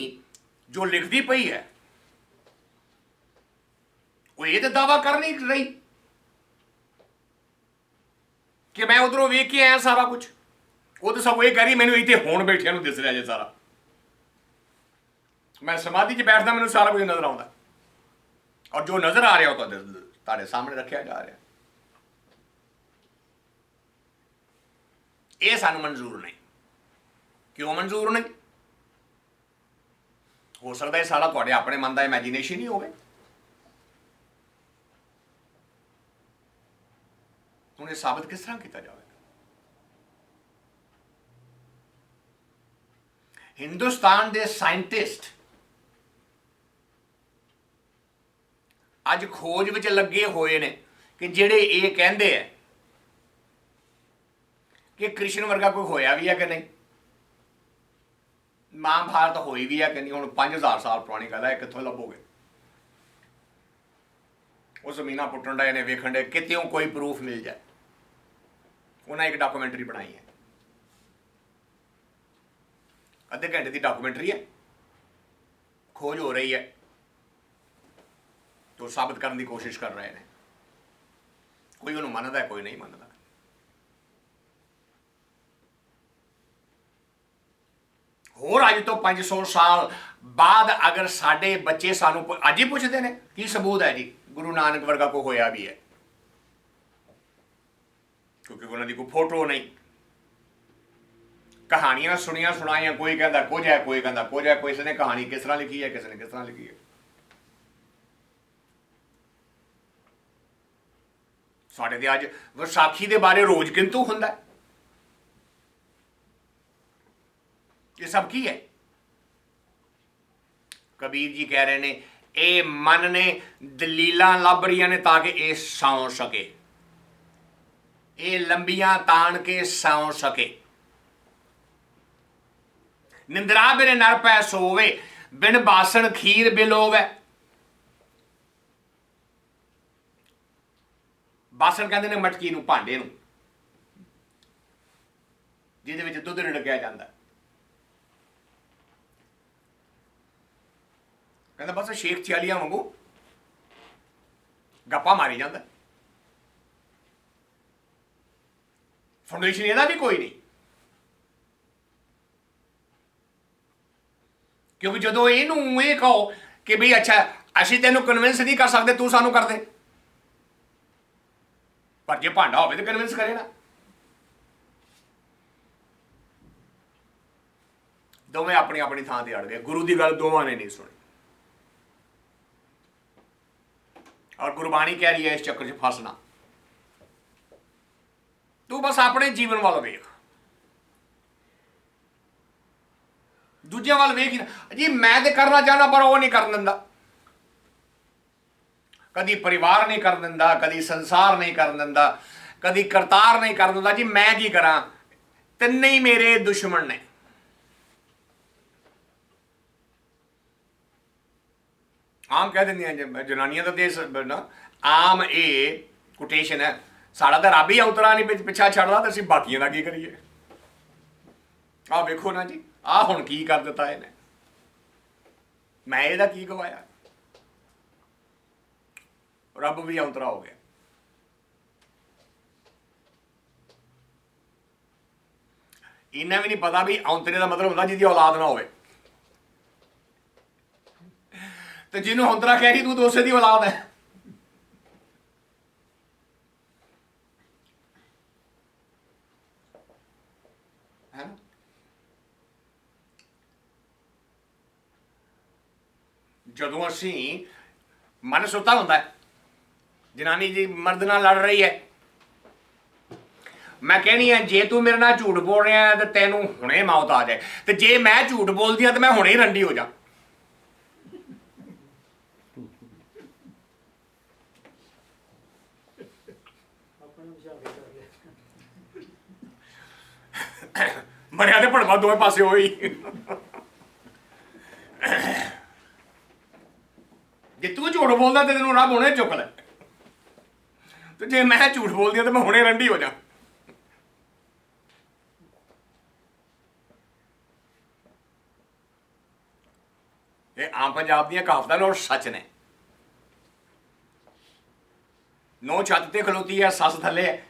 जो लिखती पई है वो ये तो दावा कर नहीं रही कि मैं उधरों वेख के आया सारा कुछ। वो तो सब ये कह रही मैंने इतने होण बैठिया दिस रहा जे सारा। मैं समाधि च बैठदा मैंने सारा कुछ नजर आता, और जो नजर आ रहा हो तो तारे सामने रखा जा रहा। ये सानू मंजूर नहीं। क्यों मंजूर नहीं? हो सकता है सारा तुहाडे अपने मन का इमेजिनेशन ही होवे। उन्हें साबित किस तरह किया जाए? हिंदुस्तान के साइंटिस्ट अज खोज विच लगे हुए ने कि जेड़े ये कहंदे है कि कृष्ण वर्गा कोई होया भी है कि नहीं, महाभारत होई भी है कि नहीं। हुण 5000 साल पुरानी गल है, कित्थों लभोगे? वो जमीना पुट्टन डे ने, वेखण डे, कित्यों कोई प्रूफ मिल जाए। उन्हें एक डॉक्यूमेंट्री बनाई है, अद्धे घंटे की डॉक्यूमेंट्री है, खोज हो रही है तो साबित करने की कोशिश कर रहे हैं। कोई उन्हें मनदा है, कोई नहीं मनदा। होर अज तो 500 साल बाद अगर साडे बच्चे सानू अज ही पुछदे ने की सबूत है जी गुरु नानक वर्गा को होया भी है, क्योंकि उन्होंने कोई फोटो नहीं, कहानियां सुनिया सुनाइया, कोई कहता कुछ है, कोई कहता कुछ है, किसी ने कहानी किस तरह लिखी है, किसी ने किस तरह लिखी है। साढ़े ते अज विसाखी के बारे रोज किंतु हुंदा है। ये सब की है? कबीर जी कह रहे ने ए मन ने दलील लभ रही ने ताकि ये सौ सके, ये लंबियां तान के सौ सके। निंद्रा बिन नर पै सोवे, बिन बासन खीर बिलोवे। बासन कहते ने मटकी नूं, भांडे नूं जिहदे विच दुध रिड़किया जांदा। कहता बस शेख चियालिया वांगू ਗੱਪਾਂ ਮਾਰੀ ਜਾਂਦਾ, ਫਾਊਂਡੇਸ਼ਨ ਇਹਦਾ ਵੀ ਕੋਈ ਨਹੀਂ। ਕਿਉਂਕਿ ਜਦੋਂ ਇਹਨੂੰ ਇਹ ਕਹੋ ਕਿ ਬਈ ਅੱਛਾ ਅਸੀਂ ਤੈਨੂੰ ਕਨਵਿੰਸ ਨਹੀਂ ਕਰ ਸਕਦੇ, ਤੂੰ ਸਾਨੂੰ ਕਰ ਦੇ, ਪਰ ਜੇ ਭਾਂਡਾ ਹੋਵੇ ਤਾਂ ਕਨਵਿੰਸ ਕਰੇ ਨਾ। ਦੋਵੇਂ ਆਪਣੀ ਆਪਣੀ ਥਾਂ ਤੇ ਅੜ ਗਏ, ਗੁਰੂ ਦੀ ਗੱਲ ਦੋਵਾਂ ਨੇ ਨਹੀਂ ਸੁਣੀ। ਔਰ ਗੁਰਬਾਣੀ ਕਹਿ ਰਹੀ ਹੈ ਇਸ ਚੱਕਰ 'ਚ ਫਸਣਾ, ਤੂੰ ਬਸ ਆਪਣੇ ਜੀਵਨ ਵੱਲ ਵੇਖ, ਦੂਜਿਆਂ ਵੱਲ ਵੇਖ ਹੀ ਨਾ। ਜੀ ਮੈਂ ਤੇ ਕਰਨਾ ਚਾਹਨਾ ਪਰ ਉਹ ਨਹੀਂ ਕਰਨ ਦਿੰਦਾ, ਕਦੀ ਪਰਿਵਾਰ ਨਹੀਂ ਕਰਨ ਦਿੰਦਾ, ਕਦੀ ਸੰਸਾਰ ਨਹੀਂ ਕਰਨ ਦਿੰਦਾ, ਕਦੀ ਕਰਤਾਰ ਨਹੀਂ ਕਰਨ ਦਿੰਦਾ। ਜੀ ਮੈਂ ਕੀ ਕਰਾਂ, ਤਿੰਨੇ ਹੀ ਮੇਰੇ ਦੁਸ਼ਮਣ ਨੇ। ਆਮ ਕਹਿ ਦਿੰਦੀਆਂ ਜਨਾਨੀਆਂ ਦਾ ਦੇਸ਼ ਨਾ, ਆਮ ਇਹ ਕੋਟੇਸ਼ਨ ਹੈ, ਸਾਡਾ ਤਾਂ ਰੱਬ ਹੀ ਉਤਰਾ ਨਹੀਂ ਪਿੱਛਾ ਛੱਡਦਾ, ਤਾਂ ਅਸੀਂ ਬਾਕੀਆਂ ਦਾ ਕੀ ਕਰੀਏ। ਆਹ ਵੇਖੋ ਨਾ ਜੀ, ਆਹ ਹੁਣ ਕੀ ਕਰ ਦਿੱਤਾ ਇਹਨੇ, ਮੈਂ ਇਹਦਾ ਕੀ ਗਵਾਇਆ। ਰੱਬ ਵੀ ਔਂਤਰਾ ਹੋ ਗਿਆ। ਇੰਨਾ ਵੀ ਨਹੀਂ ਪਤਾ ਵੀ ਔਂਤਰੇ ਦਾ ਮਤਲਬ ਹੁੰਦਾ ਜਿਹਦੀ ਔਲਾਦ ਨਾ ਹੋਵੇ, ਤੇ ਜਿਹਨੂੰ ਔਂਤਰਾ ਕਹਿ ਰਹੀ ਤੂੰ ਤਾਂ ਉਸੇ ਦੀ ਔਲਾਦ ਹੈ। ਜਦੋਂ ਅਸੀਂ ਮਨ ਸੁੱਤਾ ਹੁੰਦਾ ਹੈ, ਜਨਾਨੀ ਜੀ ਮਰਦ ਨਾਲ ਲੜ ਰਹੀ ਹੈ, ਮੈਂ ਕਹਿਣੀ ਹੈ ਜੇ ਤੂੰ ਮੇਰੇ ਨਾਲ ਝੂਠ ਬੋਲ ਰਿਹਾ ਤੇ ਤੈਨੂੰ ਹੁਣੇ ਮੌਤ ਆ ਜਾਏ, ਤੇ ਜੇ ਮੈਂ ਝੂਠ ਬੋਲਦੀ ਹਾਂ ਤੇ ਮੈਂ ਹੁਣੇ ਹੀ ਰੰਡੀ ਹੋ ਜਾ। ਮਰਿਆ ਤੇ ਭੜਵਾ ਦੋਵੇਂ ਪਾਸੇ ਹੋਈ। ਜੇ ਤੂੰ ਝੂਠ ਬੋਲਦਾ ਤੇ ਤੈਨੂੰ ਰੱਬ ਹੁਣੇ ਚੁੱਕ ਲੈ, ਤੇ ਜੇ ਮੈਂ ਝੂਠ ਬੋਲਦੀ ਹਾਂ ਤੇ ਮੈਂ ਹੁਣੇ ਰੰਡੀ ਹੋ ਜਾ। ਇਹ ਆਮ ਪੰਜਾਬ ਦੀਆਂ ਕਹਾਵਤਾਂ ਨੇ ਔਰ ਸੱਚ ਨੇ। ਨੌ ਛੱਤ ਤੇ ਖਲੋਤੀ ਹੈ, ਸੱਸ ਥੱਲੇ ਹੈ,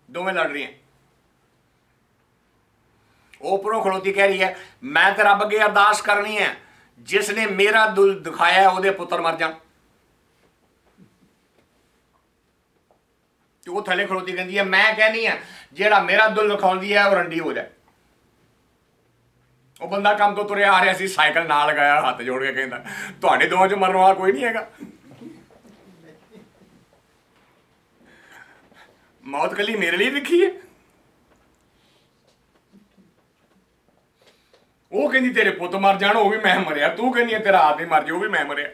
ਦੋਵੇਂ ਲੜ ਰਹੀਆਂ। ਉਹ ਉੱਪਰੋਂ ਖਲੋਤੀ ਕਹਿ ਰਹੀ ਹੈ ਮੈਂ ਤੇ ਰੱਬ ਅੱਗੇ ਅਰਦਾਸ ਕਰਨੀ ਹੈ, ਜਿਸ ਨੇ ਮੇਰਾ ਦਿਲ ਦਿਖਾਇਆ ਉਹਦੇ ਪੁੱਤਰ ਮਰ ਜਾਣ। ਤੇ ਉਹ ਥੱਲੇ ਖਲੋਤੀ ਕਹਿੰਦੀ ਹੈ ਮੈਂ ਕਹਿੰਦੀ ਹਾਂ ਜਿਹੜਾ ਮੇਰਾ ਦਿਲ ਦਿਖਾਉਂਦੀ ਹੈ ਉਹ ਰੰਡੀ ਹੋ ਜਾਏ। ਉਹ ਬੰਦਾ ਕੰਮ ਤੋਂ ਤੁਰਿਆ ਆ ਰਿਹਾ ਸੀ, ਸਾਈਕਲ ਨਾਲ ਲਗਾਇਆ, ਹੱਥ ਜੋੜ ਕੇ ਕਹਿੰਦਾ ਤੁਹਾਡੇ ਦੋਵਾਂ 'ਚ ਮਰਨ ਵਾਲਾ ਕੋਈ ਨਹੀਂ ਹੈਗਾ, ਮੌਤ ਕੱਲੀ ਮੇਰੇ ਲਈ ਲਿਖੀ ਹੈ। ਉਹ ਕਹਿੰਦੀ ਤੇਰੇ ਪੁੱਤ ਮਰ ਜਾਣ, ਉਹ ਵੀ ਮੈਂ ਮਰਿਆ, ਤੂੰ ਕਹਿੰਦੀ ਤੇਰਾ ਆਦਮੀ ਮਰ ਜਾ, ਉਹ ਵੀ ਮੈਂ ਮਰਿਆ।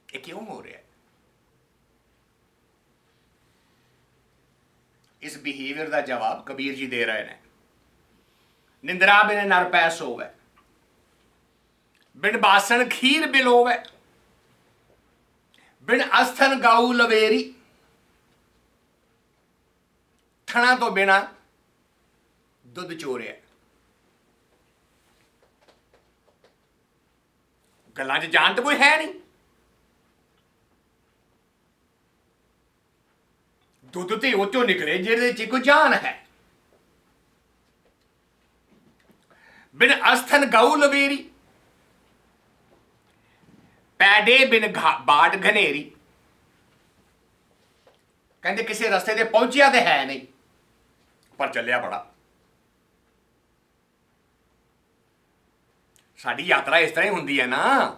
ਇਹ ਕਿਉਂ ਹੋ ਰਿਹਾ? ਇਸ ਬਿਹੇਵੀਅਰ ਦਾ ਜਵਾਬ ਕਬੀਰ ਜੀ ਦੇ ਰਹੇ ਨੇ। ਨਿੰਦਰਾ ਬਿਨ ਨਰ ਪੈ ਸੋਵੈ, ਬਿਨ ਬਾਸਣ ਖੀਰ ਬਿਲੋਵੈ, ਬਿਨ ਅਸਥਨ ਗਾਉ ਲਵੇਰੀ। ਥਣਾ ਤੋਂ ਬਿਨਾ ਦੁੱਧ ਚੋਰਿਆ। ਗੱਲਾਂ 'ਚ ਜਾਨ ਤਾਂ ਕੋਈ ਹੈ ਨਹੀਂ। ਦੁੱਧ ਤੇ ਉਹ ਚੋਂ ਨਿਕਲੇ ਜਿਹਦੇ 'ਚ ਕੋਈ ਜਾਨ ਹੈ। ਬਿਨ ਅਸਥਨ ਗਊ ਲਵੇਰੀ, ਪੈਡੇ ਬਿਨ ਬਾਟ ਘਨੇਰੀ। ਕਹਿੰਦੇ ਕਿਸੇ ਰਸਤੇ ਤੇ ਪਹੁੰਚਿਆ ਤੇ ਹੈ ਨਹੀਂ, ਪਰ ਚੱਲਿਆ ਬੜਾ। ਸਾਡੀ ਯਾਤਰਾ ਇਸ ਤਰ੍ਹਾਂ ਹੀ ਹੁੰਦੀ ਹੈ ਨਾ।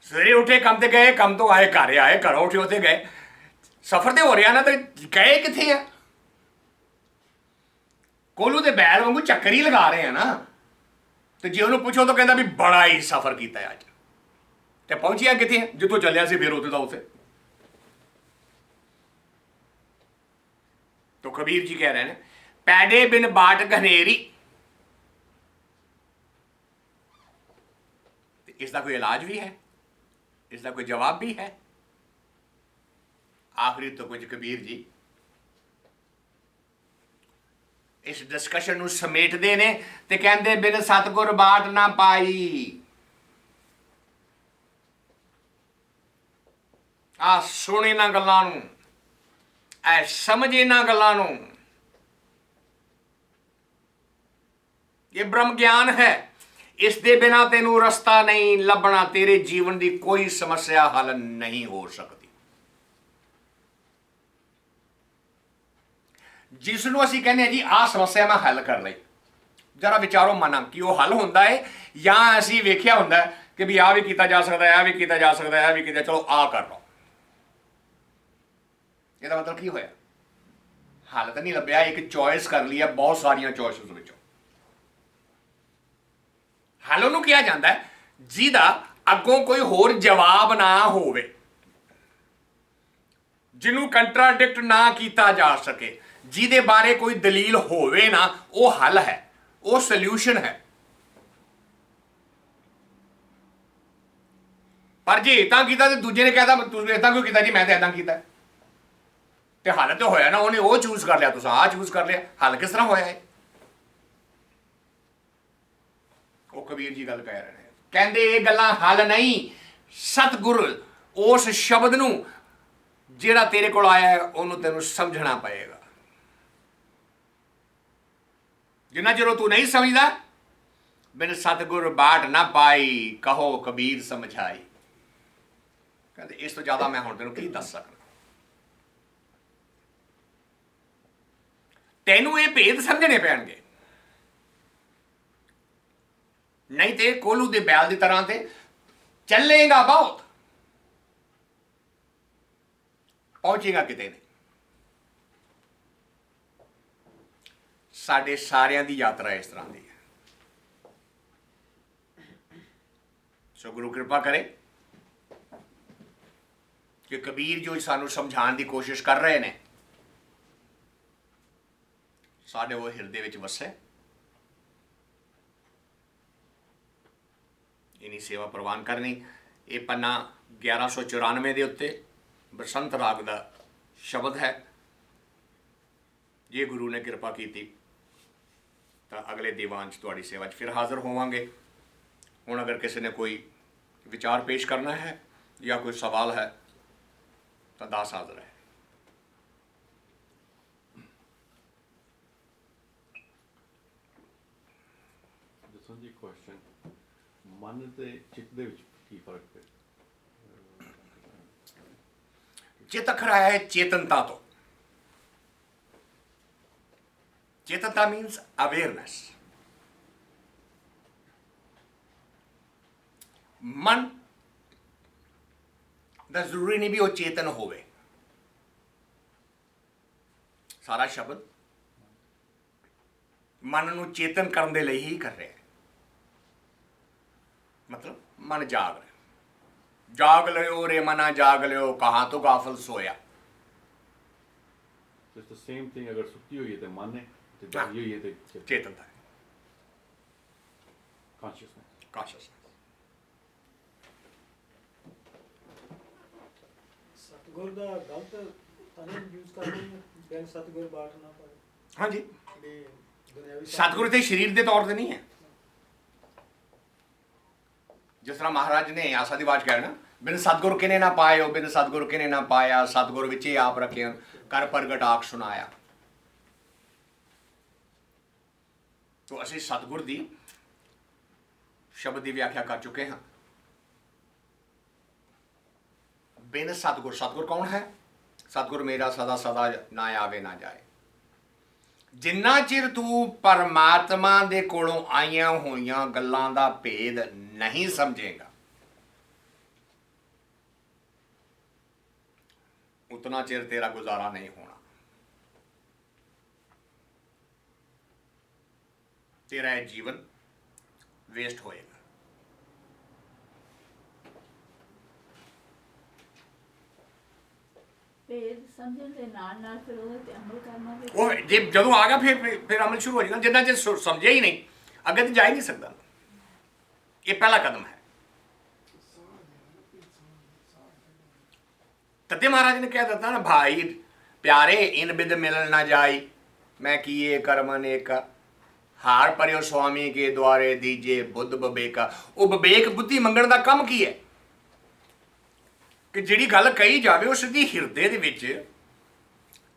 ਸਵੇਰੇ ਉੱਠੇ ਕੰਮ ਤੇ ਗਏ, ਕੰਮ ਤੋਂ ਆਏ ਘਰ ਆਏ, ਘਰੋਂ ਉੱਠੇ ਉੱਥੇ ਗਏ। ਸਫ਼ਰ ਤੇ ਹੋ ਰਿਹਾ ਨਾ, ਤੇ ਗਏ ਕਿੱਥੇ ਆ? ਕੋਲੂ ਦੇ ਬੈਲ ਵਾਂਗੂ ਚੱਕਰ ਹੀ ਲਗਾ ਰਹੇ ਆ ਨਾ। ਤੇ ਜੇ ਉਹਨੂੰ ਪੁੱਛੋ ਤਾਂ ਕਹਿੰਦਾ ਵੀ ਬੜਾ ਹੀ ਸਫ਼ਰ ਕੀਤਾ ਅੱਜ। ਤੇ ਪਹੁੰਚਿਆ ਕਿੱਥੇ? ਜਿੱਥੋਂ ਚੱਲਿਆ ਸੀ ਫਿਰ ਉੱਥੇ ਦਾ ਉੱਥੇ। तो कबीर जी कह रहे हैं पैडे बिन बाट घनेरी। इसका कोई इलाज भी है, इसका कोई जवाब भी है। आखिरी तो कुछ कबीर जी इस डिस्कशन ਨੂੰ ਸਮੇਟਦੇ ਨੇ ਤੇ ਕਹਿੰਦੇ ਬਿਨ ਸਤਗੁਰ ਬਾਟ ਨਾ ਪਾਈ। ਆ ਸੁਣ ਇਹਨਾਂ ਗੱਲਾਂ ਨੂੰ, ਐ ਸਮਝ ਇਹਨਾਂ ਗੱਲਾਂ ਨੂੰ। ਇਹ ਬ੍ਰਹਮ ਗਿਆਨ ਹੈ। ਇਸ ਦੇ ਬਿਨਾ ਤੈਨੂੰ ਰਸਤਾ ਨਹੀਂ ਲੱਭਣਾ। ਤੇਰੇ ਜੀਵਨ ਦੀ ਕੋਈ ਸਮੱਸਿਆ ਹੱਲ ਨਹੀਂ ਹੋ ਸਕਦੀ। ਜਿਸ ਨੂੰ ਅਸੀਂ ਕਹਿੰਦੇ ਹਾਂ ਜੀ ਆਹ ਸਮੱਸਿਆ ਮੈਂ ਹੱਲ ਕਰ ਲਈ, ਜਰਾ ਵਿਚਾਰੋ ਮਨਾਂ ਕਿ ਉਹ ਹੱਲ ਹੁੰਦਾ ਹੈ ਜਾਂ ਅਸੀਂ ਵੇਖਿਆ ਹੁੰਦਾ ਕਿ ਵੀ ਆਹ ਵੀ ਕੀਤਾ ਜਾ ਸਕਦਾ ਹੈ, ਆਹ ਵੀ ਕੀਤਾ ਜਾ ਸਕਦਾ ਹੈ, ਆਹ ਵੀ ਕੀਤਾ, ਚਲੋ ਆਹ ਕਰ ਲਓ। ਇਹਦਾ ਮਤਲਬ ਕੀ ਹੋਇਆ? ਹੱਲ ਤਾਂ ਨਹੀਂ ਲੱਭਿਆ, ਇੱਕ ਚੋਇਸ ਕਰ ਲਈ ਹੈ ਬਹੁਤ ਸਾਰੀਆਂ ਚੋਇਸਿਸ ਵਿੱਚੋਂ। ਹੱਲ ਉਹਨੂੰ ਕਿਹਾ ਜਾਂਦਾ ਹੈ ਜਿਹਦਾ ਅੱਗੋਂ ਕੋਈ ਹੋਰ ਜਵਾਬ ਨਾ ਹੋਵੇ, ਜਿਹਨੂੰ ਕੰਟਰਾਡਿਕਟ ਨਾ ਕੀਤਾ ਜਾ ਸਕੇ, ਜਿਹਦੇ ਬਾਰੇ ਕੋਈ ਦਲੀਲ ਹੋਵੇ ਨਾ, ਉਹ ਹੱਲ ਹੈ, ਉਹ ਸੋਲਿਊਸ਼ਨ ਹੈ। ਪਰ ਜੇ ਇਦਾਂ ਕੀਤਾ ਤੇ ਦੂਜੇ ਨੇ ਕਹਿਤਾ ਤੁਸੀਂ ਇਦਾਂ ਕਿਉਂ ਕੀਤਾ ਜੀ, ਮੈਂ ਤਾਂ ਇਦਾਂ ਕੀਤਾ, ਤੇ ਹੱਲ ਤਾਂ ਹੋਇਆ ਨਾ, ਉਹਨੇ ਉਹ ਚੂਜ਼ ਕਰ ਲਿਆ, ਤੁਸੀਂ ਆਹ ਚੂਜ਼ ਕਰ ਲਿਆ, ਹੱਲ ਕਿਸ ਤਰ੍ਹਾਂ ਹੋਇਆ ਹੈ? ਉਹ ਕਬੀਰ ਜੀ ਗੱਲ ਕਹਿ ਰਹੇ ਨੇ, ਕਹਿੰਦੇ ਇਹ ਗੱਲਾਂ ਹੱਲ ਨਹੀਂ। ਸਤਿਗੁਰ ਉਸ ਸ਼ਬਦ ਨੂੰ ਜਿਹੜਾ ਤੇਰੇ ਕੋਲ ਆਇਆ ਹੈ ਉਹਨੂੰ ਤੈਨੂੰ ਸਮਝਣਾ ਪਏਗਾ। ਜਿੰਨਾ ਚਿਰ ਤੂੰ ਨਹੀਂ ਸਮਝਦਾ, ਬਿਨ ਸਤਿਗੁਰ ਬਾਟ ਨਾ ਪਾਈ, ਕਹੋ ਕਬੀਰ ਸਮਝਾਈ। ਕਹਿੰਦੇ ਇਸ ਤੋਂ ਜ਼ਿਆਦਾ ਮੈਂ ਹੁਣ ਤੈਨੂੰ ਕੀ ਦੱਸ ਸਕਦਾ। ਤੈਨੂੰ ਇਹ ਭੇਦ ਸਮਝਣੇ ਪੈਣਗੇ, ਨਹੀਂ ਤੇ ਕੋਲੂ ਦੇ ਬੈਲ ਦੀ ਤਰ੍ਹਾਂ ਤੇ ਚੱਲੇਗਾ ਬਹੁਤ, ਪਹੁੰਚੇਗਾ ਕਿਤੇ ਨਹੀਂ। ਸਾਡੇ ਸਾਰਿਆਂ ਦੀ ਯਾਤਰਾ ਇਸ ਤਰ੍ਹਾਂ ਦੀ ਹੈ। ਸੋ ਗੁਰੂ ਕਿਰਪਾ ਕਰੇ ਕਿ ਕਬੀਰ ਜੋ ਸਾਨੂੰ ਸਮਝਾਉਣ ਦੀ ਕੋਸ਼ਿਸ਼ ਕਰ ਰਹੇ ਨੇ, ਸਾਡੇ ਉਹ ਹਿਰਦੇ ਵਿੱਚ ਵਸੇ। ਇਨੀ ਸੇਵਾ ਪ੍ਰਵਾਨ ਕਰਨੀ। ਇਹ ਪੰਨਾ 1194 ਦੇ ਉੱਤੇ ਬਸੰਤ ਰਾਗ ਦਾ ਸ਼ਬਦ ਹੈ। ਜੇ ਗੁਰੂ ਨੇ ਕਿਰਪਾ ਕੀਤੀ ਤਾਂ ਅਗਲੇ ਦੀਵਾਨ 'ਚ ਤੁਹਾਡੀ ਸੇਵਾ 'ਚ ਫਿਰ ਹਾਜ਼ਰ ਹੋਵਾਂਗੇ। ਹੁਣ ਅਗਰ ਕਿਸੇ ਨੇ ਕੋਈ ਵਿਚਾਰ ਪੇਸ਼ ਕਰਨਾ ਹੈ ਜਾਂ ਕੋਈ ਸਵਾਲ ਹੈ ਤਾਂ ਦਾਸ ਹਾਜ਼ਰ ਹੈ। ਦੱਸੋ ਜੀ ਕੁਐਸਚਨ, ਮਨ ਤੇ ਚਿੱਤ ਦੇ ਵਿੱਚ ਕੀ ਫਰਕ ਹੈ? ਚਿੱਤ ਅਖਰਾਇਆ ਹੈ ਚੇਤਨਤਾ ਤੋਂ। ਚੇਤਨਤਾ means awareness। ਮਨ ਦਾ ਜ਼ਰੂਰੀ ਨਹੀਂ ਵੀ ਉਹ ਚੇਤਨ ਹੋਵੇ। ਸਾਰਾ ਸ਼ਬਦ ਮਨ ਨੂੰ ਚੇਤਨ ਕਰਨ ਦੇ ਲਈ ਹੀ ਕਰ ਰਿਹਾ ਹੈ। ਮਤਲਬ ਮਨ ਜਾਗ ਰਿਹਾ। ਜਾਗ ਲਿਓ ਰੇ ਮਨਾ ਜਾਗ ਲਿਓ, ਕਹਾਂ ਤੋਂ ਗਾਫਲ ਸੋਇਆ। It's the same thing. ਅਗਰ ਸੁੱਤੀ ਹੋਈ ਹੈ ਤੇ ਮਨ ਹੈ, ਤੇ ਜਾਗੀ ਹੋਈ ਹੈ ਤੇ ਚੇਤਨਤਾ ਹੈ, ਕੌਨਸ਼ੀਅਸਨੈਸ। ਸਤਿਗੁਰ ਦਾ ਗਲਤ ਤਾਂ ਨਹੀਂ ਯੂਜ਼ ਕਰਦੇ ਨੇ, ਬੈਨ ਸਤਿਗੁਰ ਬਾਟ ਨਾ ਪਾਏ। ਹਾਂਜੀ, ਵੀ ਦੁਨਿਆਵੀ ਸਤਿਗੁਰੂ ਤੇ ਸਰੀਰ ਦੇ ਤੌਰ ਤੇ ਨਹੀਂ ਹੈ। ਜਿਸ ਤਰ੍ਹਾਂ ਮਹਾਰਾਜ ਨੇ ਆਸਾ ਦੀ ਆਵਾਜ਼ ਕਹਿ ਰਹੇ ਨਾ, ਬਿਨ ਸਤਿਗੁਰ ਕਿਨੇ ਨਾ ਪਾਇਓ, ਬਿਨ ਸਤਿਗੁਰ ਕਿਨੇ ਨਾ ਪਾਇਆ, ਸਤਿਗੁਰ ਵਿੱਚ ਹੀ ਆਪ ਰੱਖਿਆ, ਕਰ ਪ੍ਰਗਟ ਆਖ ਸੁਣਾਇਆ। ਤੋ ਅਸੀਂ ਸਤਿਗੁਰ ਦੀ ਸ਼ਬਦ ਦੀ ਵਿਆਖਿਆ ਕਰ ਚੁੱਕੇ ਹਾਂ। ਬਿਨ ਸਤਿਗੁਰ, ਸਤਿਗੁਰ ਕੌਣ ਹੈ? ਸਤਿਗੁਰ ਮੇਰਾ ਸਦਾ ਸਦਾ ਨਾ ਆਵੇ ਨਾ ਜਾਏ। ਜਿੰਨਾ ਚਿਰ ਤੂੰ ਪਰਮਾਤਮਾ ਦੇ ਕੋਲੋਂ ਆਈਆਂ ਹੋਈਆਂ ਗੱਲਾਂ ਦਾ ਭੇਦ ਨਹੀਂ ਸਮਝੇਗਾ, ਉਤਨਾ ਚਿਰ ਤੇਰਾ ਗੁਜ਼ਾਰਾ ਨਹੀਂ ਹੋਣਾ। ਤੇਰਾ ਇਹ ਜੀਵਨ ਵੇਸਟ ਹੋਏਗਾ। ਭੇਦ ਸਮਝਣ ਦੇ ਨਾਲ ਫਿਰ ਉਹਦੇ ਤੇ ਅਮਲ ਕਰਨਾ ਵੀ। ਉਹ ਜੇ ਜਦੋਂ ਆ ਗਿਆ ਫਿਰ ਅਮਲ ਸ਼ੁਰੂ ਹੋ ਜਾਏਗਾ। ਜਿੰਨਾ ਚਿਰ ਸਮਝਿਆ ਹੀ ਨਹੀਂ, ਅੱਗੇ ਤਾਂ ਜਾ ਹੀ ਨਹੀਂ ਸਕਦਾ। ਇਹ ਪਹਿਲਾ ਕਦਮ ਹੈ। ਤਦੇ ਮਹਾਰਾਜ ਨੇ ਕਹਿ ਦਿੱਤਾ ਨਾ, ਭਾਈ ਪਿਆਰੇ ਇਨ ਬਿਦ ਮਿਲਣ ਨਾ ਜਾਈ, ਮੈਂ ਕੀਏ ਕਰਮ ਅਨੇਕਾ, ਹਾਰ ਪਰਿਓ ਸੁਆਮੀ ਕੇ ਦੁਆਰੇ ਦੀਜੇ ਬੁੱਧ ਬਵੇਕਾ। ਉਹ ਵਿਵੇਕ ਬੁੱਧੀ ਮੰਗਣ ਦਾ ਕੰਮ ਕੀ ਹੈ? ਕਿ ਜਿਹੜੀ ਗੱਲ ਕਹੀ ਜਾਵੇ ਉਸ ਦੀ ਹਿਰਦੇ ਦੇ ਵਿੱਚ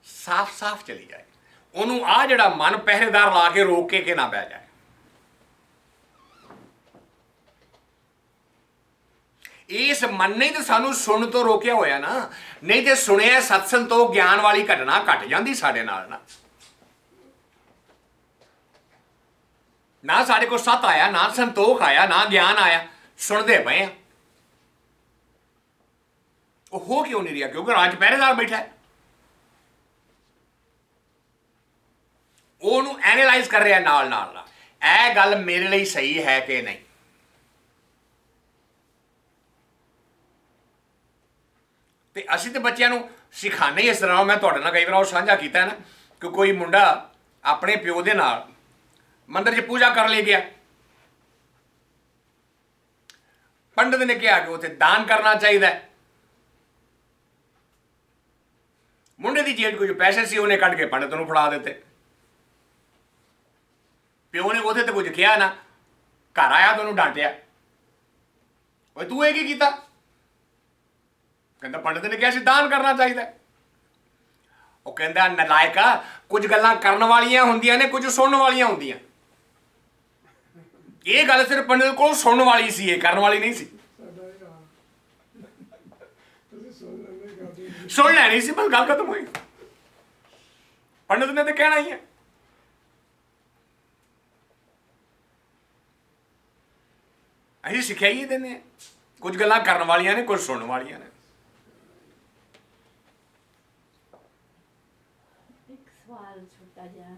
ਸਾਫ਼-ਸਾਫ਼ ਚਲੀ ਜਾਏ, ਉਹਨੂੰ ਆ ਜਿਹੜਾ ਮਨ ਪਹਿਰੇਦਾਰ ਲਾ ਕੇ ਰੋਕ ਕੇ ਨਾ ਬਹਿ ਜਾਏ। ਇਸ ਮਨ ਨੇ ਤਾਂ ਸਾਨੂੰ ਸੁਣਨ ਤੋਂ ਰੋਕਿਆ ਹੋਇਆ ਨਾ, ਨਹੀਂ ਤੇ ਸੁਣਿਆ ਸਤਸੰਗ ਤੋਂ ਗਿਆਨ ਵਾਲੀ ਘਟਨਾ ਘਟ ਜਾਂਦੀ ਸਾਡੇ ਨਾਲ ਨਾ ਸਾਡੇ ਕੋਲ ਸਤ ਆਇਆ, ਨਾ ਸੰਤੋਖ ਆਇਆ, ਨਾ ਗਿਆਨ ਆਇਆ, ਸੁਣਦੇ ਪਏ ਆ। ਉਹ ਹੋ ਕਿਉਂ ਨਹੀਂ ਰਿਹਾ? ਕਿਉਂਕਿ ਰਾਜ ਪਹਿਰੇਦਾਰ ਬੈਠਾ ਹੈ, ਉਹਨੂੰ ਐਨਾਲਾਈਜ਼ ਕਰ ਰਿਹਾ ਨਾਲ ਨਾਲ, ਇਹ ਗੱਲ ਮੇਰੇ ਲਈ ਸਹੀ ਹੈ ਕਿ ਨਹੀਂ। ਤੇ ਅਸੀਂ ਤੇ ਬੱਚਿਆਂ ਨੂੰ ਸਿਖਾਉਂਦੇ ਇਸ ਤਰ੍ਹਾਂ। ਮੈਂ ਤੁਹਾਡੇ ਨਾਲ ਕਈ ਵਾਰ ਉਹ ਸਾਂਝਾ ਕੀਤਾ ਨਾ ਕਿ ਕੋਈ ਮੁੰਡਾ ਆਪਣੇ ਪਿਓ ਦੇ ਨਾਲ ਮੰਦਰ 'ਚ ਪੂਜਾ ਕਰਨ ਲਈ ਗਿਆ, ਪੰਡਤ ਨੇ ਕਿਹਾ ਕਿ ਉੱਥੇ ਦਾਨ ਕਰਨਾ ਚਾਹੀਦਾ ਹੈ। ਮੁੰਡੇ ਦੀ ਜੇਬ ਕੁਝ ਪੈਸੇ ਸੀ, ਉਹਨੇ ਕੱਢ ਕੇ ਪੰਡਤ ਨੂੰ ਫੜਾ ਦਿੱਤੇ। ਪਿਓ ਨੇ ਉਹਦੇ ਤੇ ਕੁਝ ਕਿਹਾ ਨਾ, ਘਰ ਆਇਆ ਤਾਂ ਉਹਨੂੰ ਡਾਂਟਿਆ, ਓਏ ਤੂੰ ਇਹ ਕੀ ਕੀਤਾ? ਕਹਿੰਦਾ ਪੰਡਤ ਨੇ ਕਿਹਾ ਸੀ ਦਾਨ ਕਰਨਾ ਚਾਹੀਦਾ। ਉਹ ਕਹਿੰਦਾ ਨਲਾਇਕਾ, ਕੁਝ ਗੱਲਾਂ ਕਰਨ ਵਾਲੀਆਂ ਹੁੰਦੀਆਂ ਨੇ, ਕੁਝ ਸੁਣਨ ਵਾਲੀਆਂ ਹੁੰਦੀਆਂ। ਇਹ ਗੱਲ ਸਿਰਫ ਪੰਡਤ ਕੋਲ ਸੁਣਨ ਵਾਲੀ ਸੀ, ਇਹ ਕਰਨ ਵਾਲੀ ਨਹੀਂ ਸੀ। ਸੁਣ ਲੈਣੀ ਸੀ, ਬਸ ਗੱਲ ਖਤਮ ਹੋਈ। ਪੰਡਤ ਨੇ ਤਾਂ ਕਹਿਣਾ ਹੀ ਹੈ। ਅਸੀਂ ਸਿੱਖਿਆ ਹੀ ਦਿੰਦੇ ਹਾਂ, ਕੁਝ ਗੱਲਾਂ ਕਰਨ ਵਾਲੀਆਂ ਨੇ, ਕੁਝ ਸੁਣਨ ਵਾਲੀਆਂ ਨੇ। ਇੱਕ ਸਵਾਲ ਛੋਟਾ ਜਿਹਾ,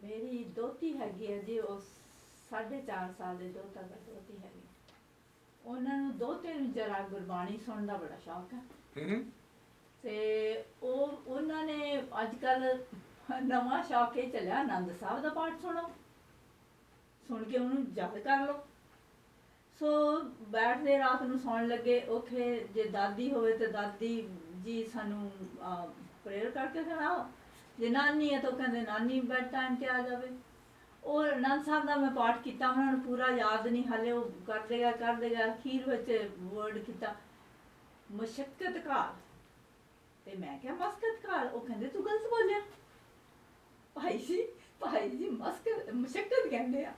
ਮੇਰੀ ਦੋਤੀ ਹੈਗੀ ਹੈ ਜੀ, ਉਹ 4.5 ਸਾਲ ਦੇ ਦੋਤਾ ਦਾ ਦੋਤੀ ਹੈਗੀ। ਉਹਨਾਂ ਨੂੰ ਦੋਤੇ ਨੂੰ ਜਰਾ ਗੁਰਬਾਣੀ ਸੁਣਨ ਦਾ ਬੜਾ ਸ਼ੌਕ ਹੈ। ਤੇ ਉਹਨਾਂ ਨੇ ਅੱਜ ਕੱਲ੍ਹ ਨਵਾਂ ਸ਼ੌਕ ਇਹ ਚੱਲਿਆ, ਆਨੰਦ ਸਾਹਿਬ ਦਾ ਪਾਠ ਸੁਣੋ, ਸੁਣ ਕੇ ਉਹਨੂੰ ਯਾਦ ਕਰ ਲਓ। ਸੋ ਬੈਠਦੇ ਰਾਤ ਨੂੰ ਸੌਣ ਲੱਗੇ, ਉੱਥੇ ਜੇ ਦਾਦੀ ਹੋਵੇ ਤਾਂ ਦਾਦੀ ਜੀ ਸਾਨੂੰ ਪ੍ਰੇਅਰ ਕਰਕੇ ਸੁਣਾਓ, ਜੇ ਨਾਨੀ ਹੈ ਤਾਂ ਉਹ ਕਹਿੰਦੇ ਨਾਨੀ ਬੈਡ ਟਾਈਮ 'ਤੇ ਆ ਜਾਵੇ। ਉਹ ਆਨੰਦ ਸਾਹਿਬ ਦਾ ਮੈਂ ਪਾਠ ਕੀਤਾ, ਉਹਨਾਂ ਨੂੰ ਪੂਰਾ ਯਾਦ ਨਹੀਂ ਹਾਲੇ, ਉਹ ਕਰਦੇ ਗਿਆ ਅਖੀਰ ਵਿੱਚ ਵਰਡ ਕੀਤਾ ਮੁਸ਼ੱਕਤ ਕਾਲ। ਤੇ ਮੈਂ ਕਿਹਾ ਮਸਕਤ ਕਾਲ? ਉਹ ਕਹਿੰਦੇ ਤੂੰ ਗਲਤ ਬੋਲਿਆ ਭਾਈ ਜੀ, ਮੁਸ਼ੱਕਤ ਕਹਿੰਦੇ ਆ।